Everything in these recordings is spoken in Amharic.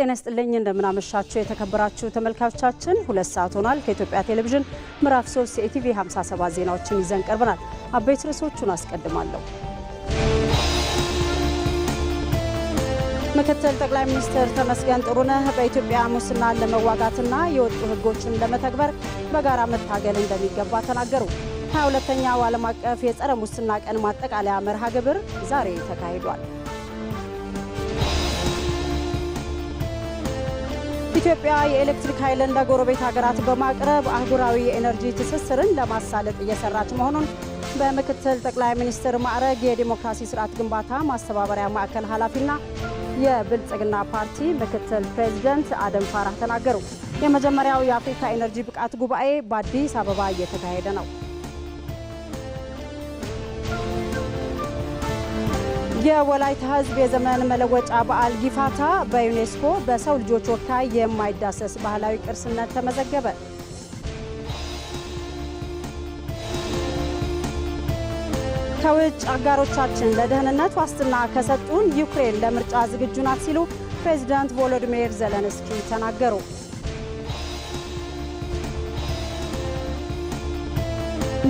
ጤና ይስጥልኝ እንደምን አመሻችሁ የተከበራችሁ ተመልካቾቻችን 2 ሰዓት ሆኗል ከኢትዮጵያ ቴሌቪዥን ምዕራፍ 3 የኢቲቪ 57 ዜናዎችን ይዘን ቀርበናል። አበይት ርዕሶቹን አስቀድማለሁ። ምክትል ጠቅላይ ሚኒስትር ተመስገን ጥሩነህ በኢትዮጵያ ሙስናን ለመዋጋትና የወጡ ህጎችን ለመተግበር በጋራ መታገል እንደሚገባ ተናገሩ። 22ኛው ዓለም አቀፍ የጸረ ሙስና ቀን ማጠቃለያ መርሃ ግብር ዛሬ ተካሂዷል። ኢትዮጵያ የኤሌክትሪክ ኃይልን ለጎረቤት ሀገራት በማቅረብ አህጉራዊ የኤነርጂ ትስስርን ለማሳለጥ እየሰራች መሆኑን በምክትል ጠቅላይ ሚኒስትር ማዕረግ የዲሞክራሲ ስርዓት ግንባታ ማስተባበሪያ ማዕከል ኃላፊና የብልጽግና ፓርቲ ምክትል ፕሬዝዳንት አደም ፋራህ ተናገሩ። የመጀመሪያው የአፍሪካ ኤነርጂ ብቃት ጉባኤ በአዲስ አበባ እየተካሄደ ነው። የወላይታ ህዝብ የዘመን መለወጫ በዓል ጊፋታ በዩኔስኮ በሰው ልጆች ወካይ የማይዳሰስ ባህላዊ ቅርስነት ተመዘገበ። ከውጭ አጋሮቻችን ለደህንነት ዋስትና ከሰጡን ዩክሬን ለምርጫ ዝግጁ ናት ሲሉ ፕሬዝዳንት ቮሎዲሚር ዜሌንስኪ ተናገሩ።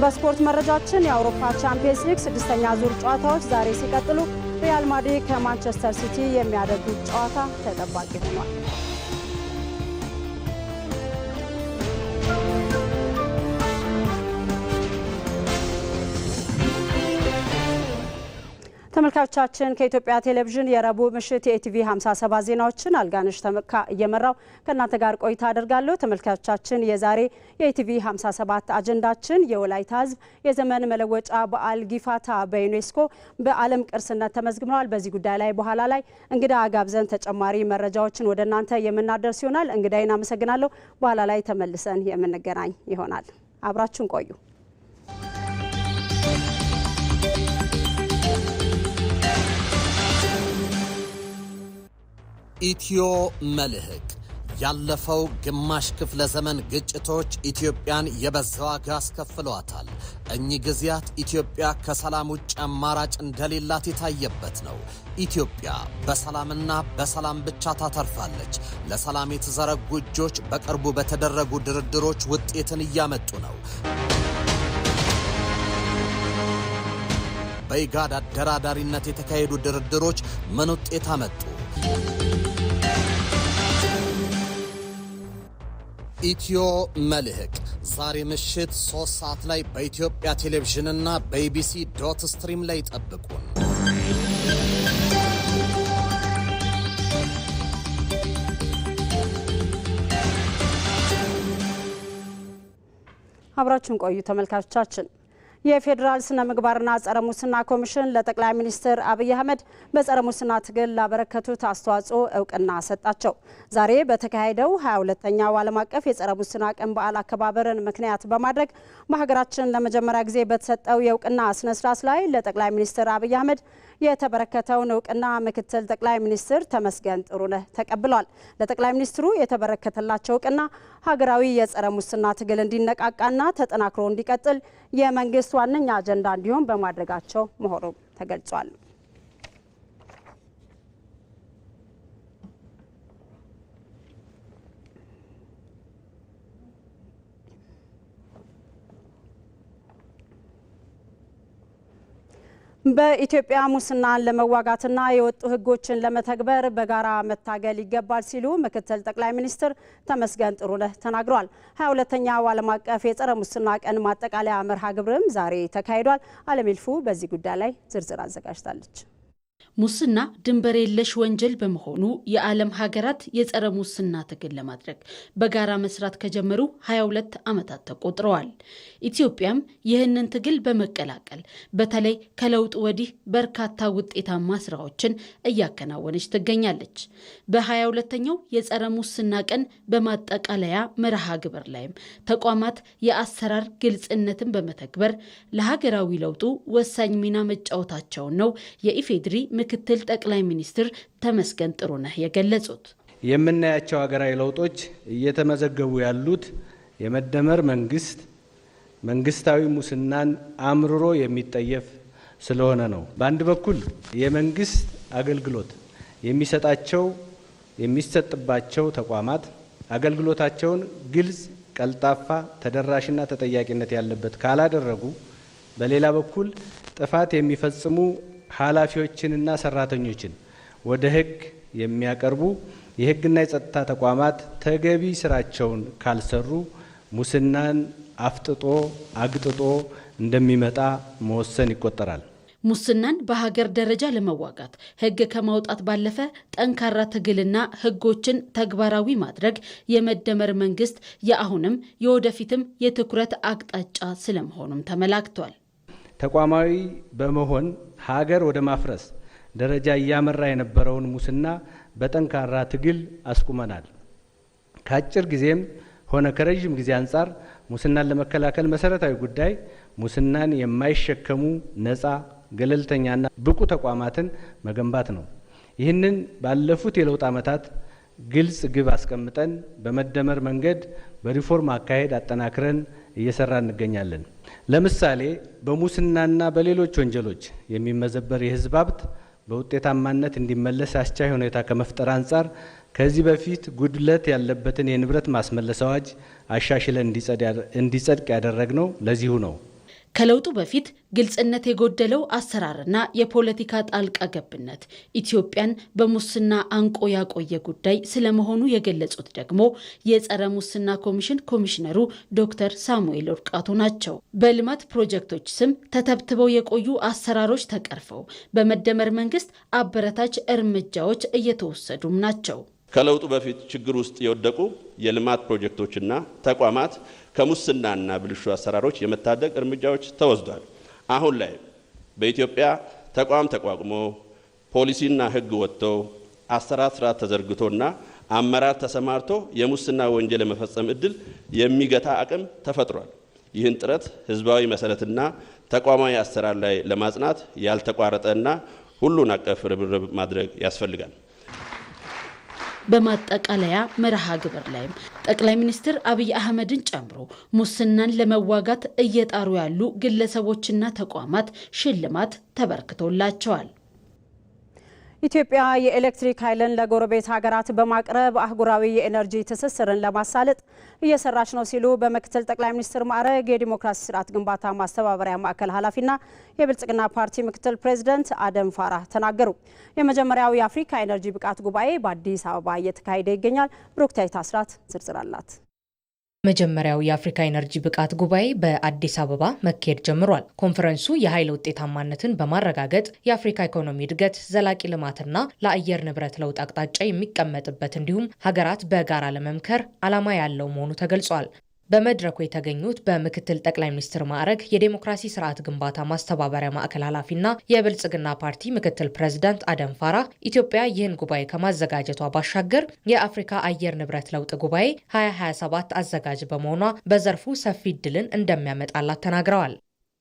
በስፖርት መረጃችን የአውሮፓ ቻምፒየንስ ሊግ 6ኛ ዙር ጨዋታዎች ዛሬ ሲቀጥሉ ሪያል ማድሪድ ከማንቸስተር ሲቲ የሚያደርጉት ጨዋታ ተጠባቂ ሆኗል። ተመልካቾቻችን ከኢትዮጵያ ቴሌቪዥን የረቡዕ ምሽት የኢቲቪ 57 ዜናዎችን አልጋነሽ ተመካ እየመራው ከእናንተ ጋር ቆይታ አደርጋለሁ። ተመልካቾቻችን የዛሬ የኢቲቪ 57 አጀንዳችን የወላይታ ህዝብ የዘመን መለወጫ በዓል ጊፋታ በዩኔስኮ በዓለም ቅርስነት ተመዝግቧል። በዚህ ጉዳይ ላይ በኋላ ላይ እንግዳ ጋብዘን ተጨማሪ መረጃዎችን ወደ እናንተ የምናደርስ ይሆናል። እንግዳይን አመሰግናለሁ። በኋላ ላይ ተመልሰን የምንገናኝ ይሆናል። አብራችሁን ቆዩ። ኢትዮ መልህቅ ያለፈው ግማሽ ክፍለ ዘመን ግጭቶች ኢትዮጵያን የበዛ ዋጋ አስከፍለዋታል። እኚህ ጊዜያት ኢትዮጵያ ከሰላም ውጭ አማራጭ እንደሌላት የታየበት ነው። ኢትዮጵያ በሰላምና በሰላም ብቻ ታተርፋለች። ለሰላም የተዘረጉ እጆች በቅርቡ በተደረጉ ድርድሮች ውጤትን እያመጡ ነው። በኢጋድ አደራዳሪነት የተካሄዱ ድርድሮች ምን ውጤት አመጡ? ኢትዮ መልህቅ ዛሬ ምሽት 3 ሰዓት ላይ በኢትዮጵያ ቴሌቪዥንና በኢቢሲ ዶት ስትሪም ላይ ጠብቁን። አብራችሁን ቆዩ ተመልካቾቻችን። የፌዴራል ስነ ምግባርና ጸረ ሙስና ኮሚሽን ለጠቅላይ ሚኒስትር አብይ አህመድ በጸረ ሙስና ትግል ላበረከቱት አስተዋጽኦ እውቅና ሰጣቸው። ዛሬ በተካሄደው 22ኛው ዓለም አቀፍ የጸረ ሙስና ቀን በዓል አከባበርን ምክንያት በማድረግ በሀገራችን ለመጀመሪያ ጊዜ በተሰጠው የእውቅና ስነ ስርዓት ላይ ለጠቅላይ ሚኒስትር አብይ አህመድ የተበረከተውን እውቅና ምክትል ጠቅላይ ሚኒስትር ተመስገን ጥሩነህ ተቀብለዋል። ለጠቅላይ ሚኒስትሩ የተበረከተላቸው እውቅና ሀገራዊ የጸረ ሙስና ትግል እንዲነቃቃና ተጠናክሮ እንዲቀጥል የመንግስት ዋነኛ አጀንዳ እንዲሆን በማድረጋቸው መሆኑ ተገልጿል። በኢትዮጵያ ሙስናን ለመዋጋትና የወጡ ህጎችን ለመተግበር በጋራ መታገል ይገባል ሲሉ ምክትል ጠቅላይ ሚኒስትር ተመስገን ጥሩነህ ተናግረዋል። 22ኛው ዓለም አቀፍ የጸረ ሙስና ቀን ማጠቃለያ መርሃ ግብርም ዛሬ ተካሂዷል። አለሚልፉ በዚህ ጉዳይ ላይ ዝርዝር አዘጋጅታለች። ሙስና ድንበር የለሽ ወንጀል በመሆኑ የዓለም ሀገራት የጸረ ሙስና ትግል ለማድረግ በጋራ መስራት ከጀመሩ 22 ዓመታት ተቆጥረዋል። ኢትዮጵያም ይህንን ትግል በመቀላቀል በተለይ ከለውጥ ወዲህ በርካታ ውጤታማ ስራዎችን እያከናወነች ትገኛለች። በ22ኛው የጸረ ሙስና ቀን በማጠቃለያ መርሃ ግብር ላይም ተቋማት የአሰራር ግልጽነትን በመተግበር ለሀገራዊ ለውጡ ወሳኝ ሚና መጫወታቸውን ነው የኢፌድሪ ምክትል ጠቅላይ ሚኒስትር ተመስገን ጥሩነህ የገለጹት። የምናያቸው ሀገራዊ ለውጦች እየተመዘገቡ ያሉት የመደመር መንግስታዊ ሙስናን አምርሮ የሚጠየፍ ስለሆነ ነው። በአንድ በኩል የመንግስት አገልግሎት የሚሰጣቸው የሚሰጥባቸው ተቋማት አገልግሎታቸውን ግልጽ፣ ቀልጣፋ፣ ተደራሽና ተጠያቂነት ያለበት ካላደረጉ፣ በሌላ በኩል ጥፋት የሚፈጽሙ ኃላፊዎችንና ሰራተኞችን ወደ ሕግ የሚያቀርቡ የሕግና የጸጥታ ተቋማት ተገቢ ስራቸውን ካልሰሩ ሙስናን አፍጥጦ አግጥጦ እንደሚመጣ መወሰን ይቆጠራል። ሙስናን በሀገር ደረጃ ለመዋጋት ሕግ ከማውጣት ባለፈ ጠንካራ ትግልና ሕጎችን ተግባራዊ ማድረግ የመደመር መንግስት የአሁንም የወደፊትም የትኩረት አቅጣጫ ስለመሆኑም ተመላክቷል። ተቋማዊ በመሆን ሀገር ወደ ማፍረስ ደረጃ እያመራ የነበረውን ሙስና በጠንካራ ትግል አስቁመናል። ከአጭር ጊዜም ሆነ ከረዥም ጊዜ አንጻር ሙስናን ለመከላከል መሰረታዊ ጉዳይ ሙስናን የማይሸከሙ ነፃ፣ ገለልተኛና ብቁ ተቋማትን መገንባት ነው። ይህንን ባለፉት የለውጥ ዓመታት ግልጽ ግብ አስቀምጠን በመደመር መንገድ በሪፎርም አካሄድ አጠናክረን እየሰራ እንገኛለን። ለምሳሌ በሙስናና በሌሎች ወንጀሎች የሚመዘበር የህዝብ ሀብት በውጤታማነት እንዲመለስ አስቻይ ሁኔታ ከመፍጠር አንጻር ከዚህ በፊት ጉድለት ያለበትን የንብረት ማስመለስ አዋጅ አሻሽለን እንዲጸድቅ ያደረግነው ለዚሁ ነው። ከለውጡ በፊት ግልጽነት የጎደለው አሰራርና የፖለቲካ ጣልቃ ገብነት ኢትዮጵያን በሙስና አንቆ ያቆየ ጉዳይ ስለመሆኑ የገለጹት ደግሞ የጸረ ሙስና ኮሚሽን ኮሚሽነሩ ዶክተር ሳሙኤል ወርቃቱ ናቸው። በልማት ፕሮጀክቶች ስም ተተብትበው የቆዩ አሰራሮች ተቀርፈው በመደመር መንግስት አበረታች እርምጃዎች እየተወሰዱም ናቸው። ከለውጡ በፊት ችግር ውስጥ የወደቁ የልማት ፕሮጀክቶችና ተቋማት ከሙስናና ብልሹ አሰራሮች የመታደግ እርምጃዎች ተወስዷል። አሁን ላይ በኢትዮጵያ ተቋም ተቋቁሞ ፖሊሲና ሕግ ወጥቶ አሰራር ስርዓት ተዘርግቶና አመራር ተሰማርቶ የሙስና ወንጀል የመፈጸም እድል የሚገታ አቅም ተፈጥሯል። ይህን ጥረት ህዝባዊ መሰረትና ተቋማዊ አሰራር ላይ ለማጽናት ያልተቋረጠና ሁሉን አቀፍ ርብርብ ማድረግ ያስፈልጋል። በማጠቃለያ መርሃ ግብር ላይም ጠቅላይ ሚኒስትር አብይ አህመድን ጨምሮ ሙስናን ለመዋጋት እየጣሩ ያሉ ግለሰቦችና ተቋማት ሽልማት ተበርክቶላቸዋል። ኢትዮጵያ የኤሌክትሪክ ኃይልን ለጎረቤት ሀገራት በማቅረብ አህጉራዊ የኤነርጂ ትስስርን ለማሳለጥ እየሰራች ነው ሲሉ በምክትል ጠቅላይ ሚኒስትር ማዕረግ የዲሞክራሲ ስርዓት ግንባታ ማስተባበሪያ ማዕከል ኃላፊና የብልጽግና ፓርቲ ምክትል ፕሬዝዳንት አደም ፋራህ ተናገሩ። የመጀመሪያው የአፍሪካ ኤነርጂ ብቃት ጉባኤ በአዲስ አበባ እየተካሄደ ይገኛል። ብሩክታይት አስራት ዝርዝር አላት። መጀመሪያው የአፍሪካ ኤነርጂ ብቃት ጉባኤ በአዲስ አበባ መካሄድ ጀምሯል። ኮንፈረንሱ የኃይል ውጤታማነትን በማረጋገጥ የአፍሪካ ኢኮኖሚ እድገት፣ ዘላቂ ልማትና ለአየር ንብረት ለውጥ አቅጣጫ የሚቀመጥበት እንዲሁም ሀገራት በጋራ ለመምከር ዓላማ ያለው መሆኑ ተገልጿል። በመድረኩ የተገኙት በምክትል ጠቅላይ ሚኒስትር ማዕረግ የዴሞክራሲ ስርዓት ግንባታ ማስተባበሪያ ማዕከል ኃላፊና የብልጽግና ፓርቲ ምክትል ፕሬዝዳንት አደም ፋራህ ኢትዮጵያ ይህን ጉባኤ ከማዘጋጀቷ ባሻገር የአፍሪካ አየር ንብረት ለውጥ ጉባኤ 2027 አዘጋጅ በመሆኗ በዘርፉ ሰፊ እድልን እንደሚያመጣላት ተናግረዋል።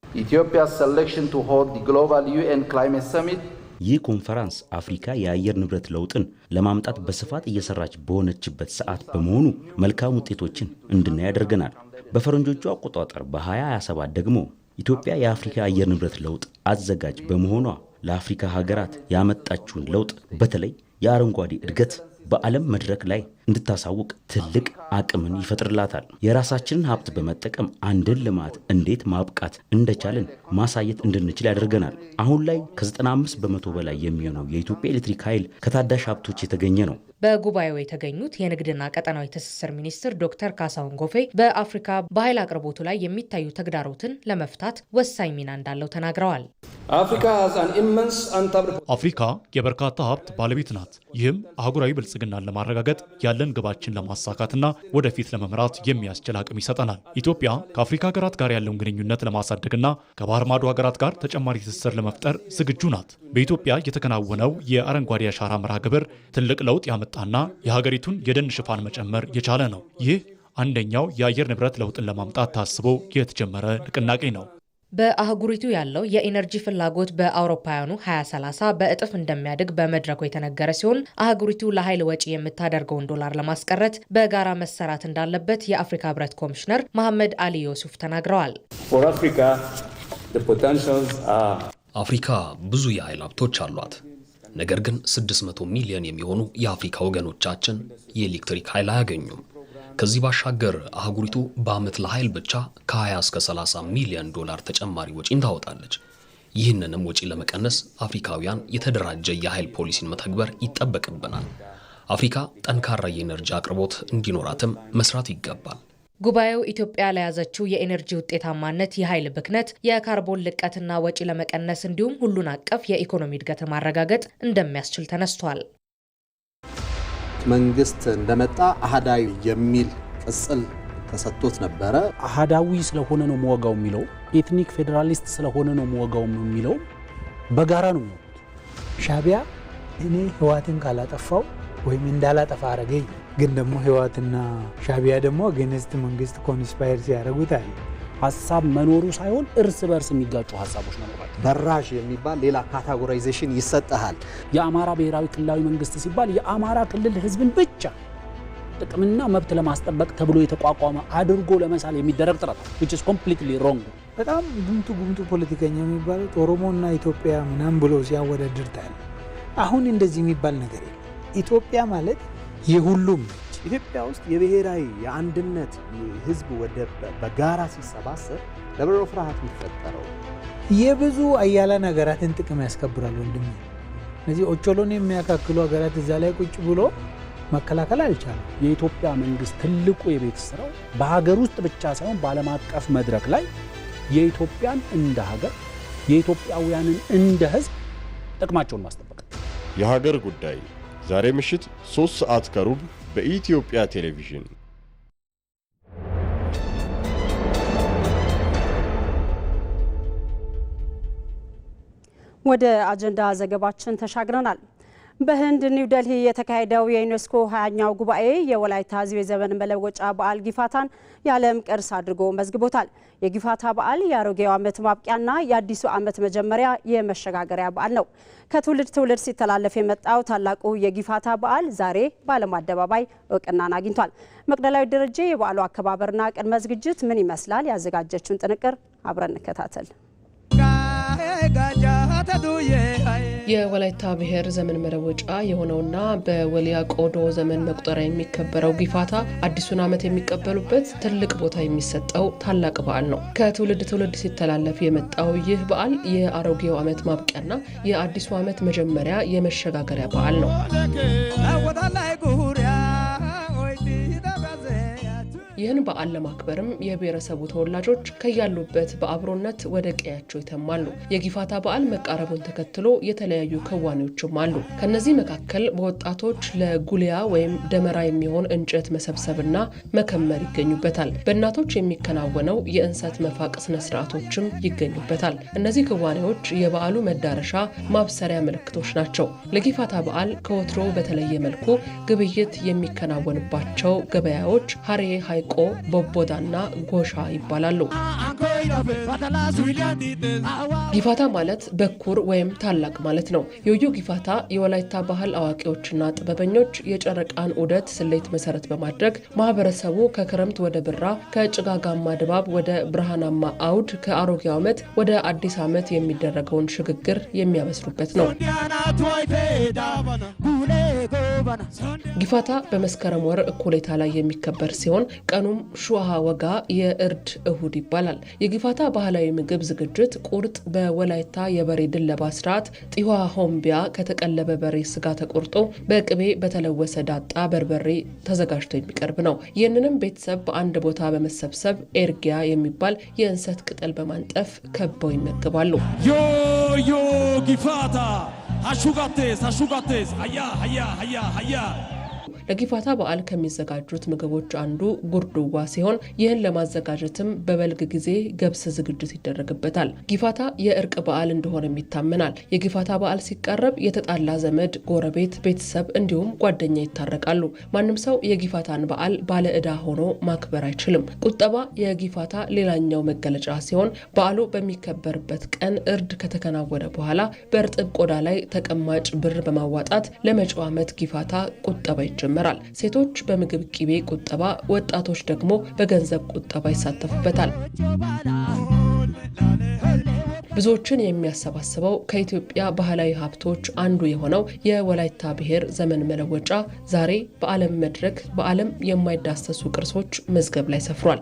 Ethiopia's selection to hold the Global UN Climate Summit ይህ ኮንፈረንስ አፍሪካ የአየር ንብረት ለውጥን ለማምጣት በስፋት እየሰራች በሆነችበት ሰዓት በመሆኑ መልካም ውጤቶችን እንድናይ ያደርገናል። በፈረንጆቹ አቆጣጠር በ2027 ደግሞ ኢትዮጵያ የአፍሪካ አየር ንብረት ለውጥ አዘጋጅ በመሆኗ ለአፍሪካ ሀገራት ያመጣችውን ለውጥ በተለይ የአረንጓዴ እድገት በዓለም መድረክ ላይ እንድታሳውቅ ትልቅ አቅምን ይፈጥርላታል። የራሳችንን ሀብት በመጠቀም አንድን ልማት እንዴት ማብቃት እንደቻለን ማሳየት እንድንችል ያደርገናል። አሁን ላይ ከ95 በመቶ በላይ የሚሆነው የኢትዮጵያ ኤሌክትሪክ ኃይል ከታዳሽ ሀብቶች የተገኘ ነው። በጉባኤው የተገኙት የንግድና ቀጠናዊ ትስስር ሚኒስትር ዶክተር ካሳሁን ጎፌ በአፍሪካ በኃይል አቅርቦቱ ላይ የሚታዩ ተግዳሮትን ለመፍታት ወሳኝ ሚና እንዳለው ተናግረዋል። አፍሪካ የበርካታ ሀብት ባለቤት ናት። ይህም አህጉራዊ ብልጽግናን ለማረጋገጥ ያለን ግባችን ለማሳካትና ወደፊት ለመምራት የሚያስችል አቅም ይሰጠናል። ኢትዮጵያ ከአፍሪካ ሀገራት ጋር ያለውን ግንኙነት ለማሳደግና ከባህር ማዶ ሀገራት ጋር ተጨማሪ ትስስር ለመፍጠር ዝግጁ ናት። በኢትዮጵያ የተከናወነው የአረንጓዴ አሻራ መርሃ ግብር ትልቅ ለውጥ ያመጣና የሀገሪቱን የደን ሽፋን መጨመር የቻለ ነው። ይህ አንደኛው የአየር ንብረት ለውጥን ለማምጣት ታስቦ የተጀመረ ንቅናቄ ነው። በአህጉሪቱ ያለው የኢነርጂ ፍላጎት በአውሮፓውያኑ 2030 በእጥፍ እንደሚያድግ በመድረኩ የተነገረ ሲሆን አህጉሪቱ ለኃይል ወጪ የምታደርገውን ዶላር ለማስቀረት በጋራ መሰራት እንዳለበት የአፍሪካ ህብረት ኮሚሽነር መሐመድ አሊ ዮሱፍ ተናግረዋል። አፍሪካ ብዙ የኃይል ሀብቶች አሏት። ነገር ግን 600 ሚሊዮን የሚሆኑ የአፍሪካ ወገኖቻችን የኤሌክትሪክ ኃይል አያገኙም። ከዚህ ባሻገር አህጉሪቱ በአመት ለኃይል ብቻ ከ20 እስከ 30 ሚሊዮን ዶላር ተጨማሪ ወጪን ታወጣለች። ይህንንም ወጪ ለመቀነስ አፍሪካውያን የተደራጀ የኃይል ፖሊሲን መተግበር ይጠበቅብናል። አፍሪካ ጠንካራ የኤነርጂ አቅርቦት እንዲኖራትም መስራት ይገባል። ጉባኤው ኢትዮጵያ ለያዘችው የኤነርጂ ውጤታማነት፣ የኃይል ብክነት፣ የካርቦን ልቀትና ወጪ ለመቀነስ እንዲሁም ሁሉን አቀፍ የኢኮኖሚ እድገት ማረጋገጥ እንደሚያስችል ተነስቷል። መንግስት እንደመጣ አሃዳዊ የሚል ቅጽል ተሰጥቶት ነበረ። አሃዳዊ ስለሆነ ነው መወጋው የሚለው፣ ኤትኒክ ፌዴራሊስት ስለሆነ ነው መወጋው የሚለው በጋራ ነው የሚወጡት። ሻቢያ እኔ ህዋትን ካላጠፋው ወይም እንዳላጠፋ አረገኝ፣ ግን ደግሞ ህዋትና ሻቢያ ደግሞ አገንስት መንግስት ኮንስፓየር ሲያደርጉት አለ። ሀሳብ መኖሩ ሳይሆን እርስ በርስ የሚጋጩ ሀሳቦች መኖራቸው። በራሽ የሚባል ሌላ ካታጎራይዜሽን ይሰጣል። የአማራ ብሔራዊ ክልላዊ መንግስት ሲባል የአማራ ክልል ህዝብን ብቻ ጥቅምና መብት ለማስጠበቅ ተብሎ የተቋቋመ አድርጎ ለመሳል የሚደረግ ጥረት which is completely wrong። በጣም ጉምቱ ፖለቲከኛ የሚባሉት ኦሮሞና ኢትዮጵያ ምናምን ብሎ ሲያወዳድር ታያል። አሁን እንደዚህ የሚባል ነገር የለም። ኢትዮጵያ ማለት የሁሉም ነች። ኢትዮጵያ ውስጥ የብሔራዊ የአንድነት ህዝብ ወደ በጋራ ሲሰባሰብ ለብሮ ፍርሃት የሚፈጠረው የብዙ አያላን ሀገራትን ጥቅም ያስከብራል ወንድም። እነዚህ ኦቾሎን የሚያካክሉ ሀገራት እዛ ላይ ቁጭ ብሎ መከላከል አልቻለም። የኢትዮጵያ መንግስት ትልቁ የቤት ስራው በሀገር ውስጥ ብቻ ሳይሆን በዓለም አቀፍ መድረክ ላይ የኢትዮጵያን እንደ ሀገር የኢትዮጵያውያንን እንደ ህዝብ ጥቅማቸውን ማስጠበቅ። የሀገር ጉዳይ ዛሬ ምሽት 3 ሰዓት ከሩብ በኢትዮጵያ ቴሌቪዥን። ወደ አጀንዳ ዘገባችን ተሻግረናል። በህንድ ኒው ዴልሂ የተካሄደው የዩኔስኮ 20ኛው ጉባኤ የወላይታ ህዝብ የዘመን መለወጫ በዓል ጊፋታን የዓለም ቅርስ አድርጎ መዝግቦታል። የጊፋታ በዓል የአሮጌው ዓመት ማብቂያና የአዲሱ ዓመት መጀመሪያ የመሸጋገሪያ በዓል ነው። ከትውልድ ትውልድ ሲተላለፍ የመጣው ታላቁ የጊፋታ በዓል ዛሬ በዓለም አደባባይ እውቅናን አግኝቷል። መቅደላዊ ደረጀ የበዓሉ አከባበርና ቅድመ ዝግጅት ምን ይመስላል ያዘጋጀችውን ጥንቅር አብረን እንከታተል። የወላይታ ብሔር ዘመን መለወጫ የሆነውና በወሊያ ቆዶ ዘመን መቁጠሪያ የሚከበረው ጊፋታ አዲሱን ዓመት የሚቀበሉበት ትልቅ ቦታ የሚሰጠው ታላቅ በዓል ነው። ከትውልድ ትውልድ ሲተላለፍ የመጣው ይህ በዓል የአሮጌው ዓመት ማብቂያና የአዲሱ ዓመት መጀመሪያ የመሸጋገሪያ በዓል ነው። ይህን በዓል ለማክበርም የብሔረሰቡ ተወላጆች ከያሉበት በአብሮነት ወደ ቀያቸው ይተማሉ። የጊፋታ በዓል መቃረቡን ተከትሎ የተለያዩ ክዋኔዎችም አሉ። ከነዚህ መካከል በወጣቶች ለጉሊያ ወይም ደመራ የሚሆን እንጨት መሰብሰብና መከመር ይገኙበታል። በእናቶች የሚከናወነው የእንሰት መፋቅ ስነ ስርዓቶችም ይገኙበታል። እነዚህ ክዋኔዎች የበዓሉ መዳረሻ ማብሰሪያ ምልክቶች ናቸው። ለጊፋታ በዓል ከወትሮ በተለየ መልኩ ግብይት የሚከናወንባቸው ገበያዎች ሀሬ ሀይቆ ቦቦዳና ጎሻ ይባላሉ። ጊፋታ ማለት በኩር ወይም ታላቅ ማለት ነው። የዩ ጊፋታ የወላይታ ባህል አዋቂዎችና ጥበበኞች የጨረቃን ዑደት ስሌት መሰረት በማድረግ ማህበረሰቡ ከክረምት ወደ ብራ፣ ከጭጋጋማ ድባብ ወደ ብርሃናማ አውድ፣ ከአሮጌው ዓመት ወደ አዲስ ዓመት የሚደረገውን ሽግግር የሚያበስሩበት ነው። ጊፋታ በመስከረም ወር እኩሌታ ላይ የሚከበር ሲሆን ቀኑም ሹሃ ወጋ የእርድ እሁድ ይባላል። የጊፋታ ባህላዊ ምግብ ዝግጅት ቁርጥ በወላይታ የበሬ ድለባ ስርዓት ጢዋ ሆምቢያ ከተቀለበ በሬ ስጋ ተቆርጦ በቅቤ በተለወሰ ዳጣ በርበሬ ተዘጋጅቶ የሚቀርብ ነው። ይህንንም ቤተሰብ በአንድ ቦታ በመሰብሰብ ኤርጊያ የሚባል የእንሰት ቅጠል በማንጠፍ ከበው ይመገባሉ። ዮ ጊፋታ አሹጋቴስ አያ ለጊፋታ በዓል ከሚዘጋጁት ምግቦች አንዱ ጉርዱዋ ሲሆን ይህን ለማዘጋጀትም በበልግ ጊዜ ገብስ ዝግጅት ይደረግበታል። ጊፋታ የእርቅ በዓል እንደሆነም ይታመናል። የጊፋታ በዓል ሲቃረብ የተጣላ ዘመድ፣ ጎረቤት፣ ቤተሰብ እንዲሁም ጓደኛ ይታረቃሉ። ማንም ሰው የጊፋታን በዓል ባለ ዕዳ ሆኖ ማክበር አይችልም። ቁጠባ የጊፋታ ሌላኛው መገለጫ ሲሆን በዓሉ በሚከበርበት ቀን እርድ ከተከናወነ በኋላ በእርጥብ ቆዳ ላይ ተቀማጭ ብር በማዋጣት ለመጪው ዓመት ጊፋታ ቁጠባ ይጀምራል። ሴቶች በምግብ ቂቤ ቁጠባ፣ ወጣቶች ደግሞ በገንዘብ ቁጠባ ይሳተፉበታል። ብዙዎችን የሚያሰባስበው ከኢትዮጵያ ባህላዊ ሀብቶች አንዱ የሆነው የወላይታ ብሔር ዘመን መለወጫ ዛሬ በዓለም መድረክ በዓለም የማይዳሰሱ ቅርሶች መዝገብ ላይ ሰፍሯል።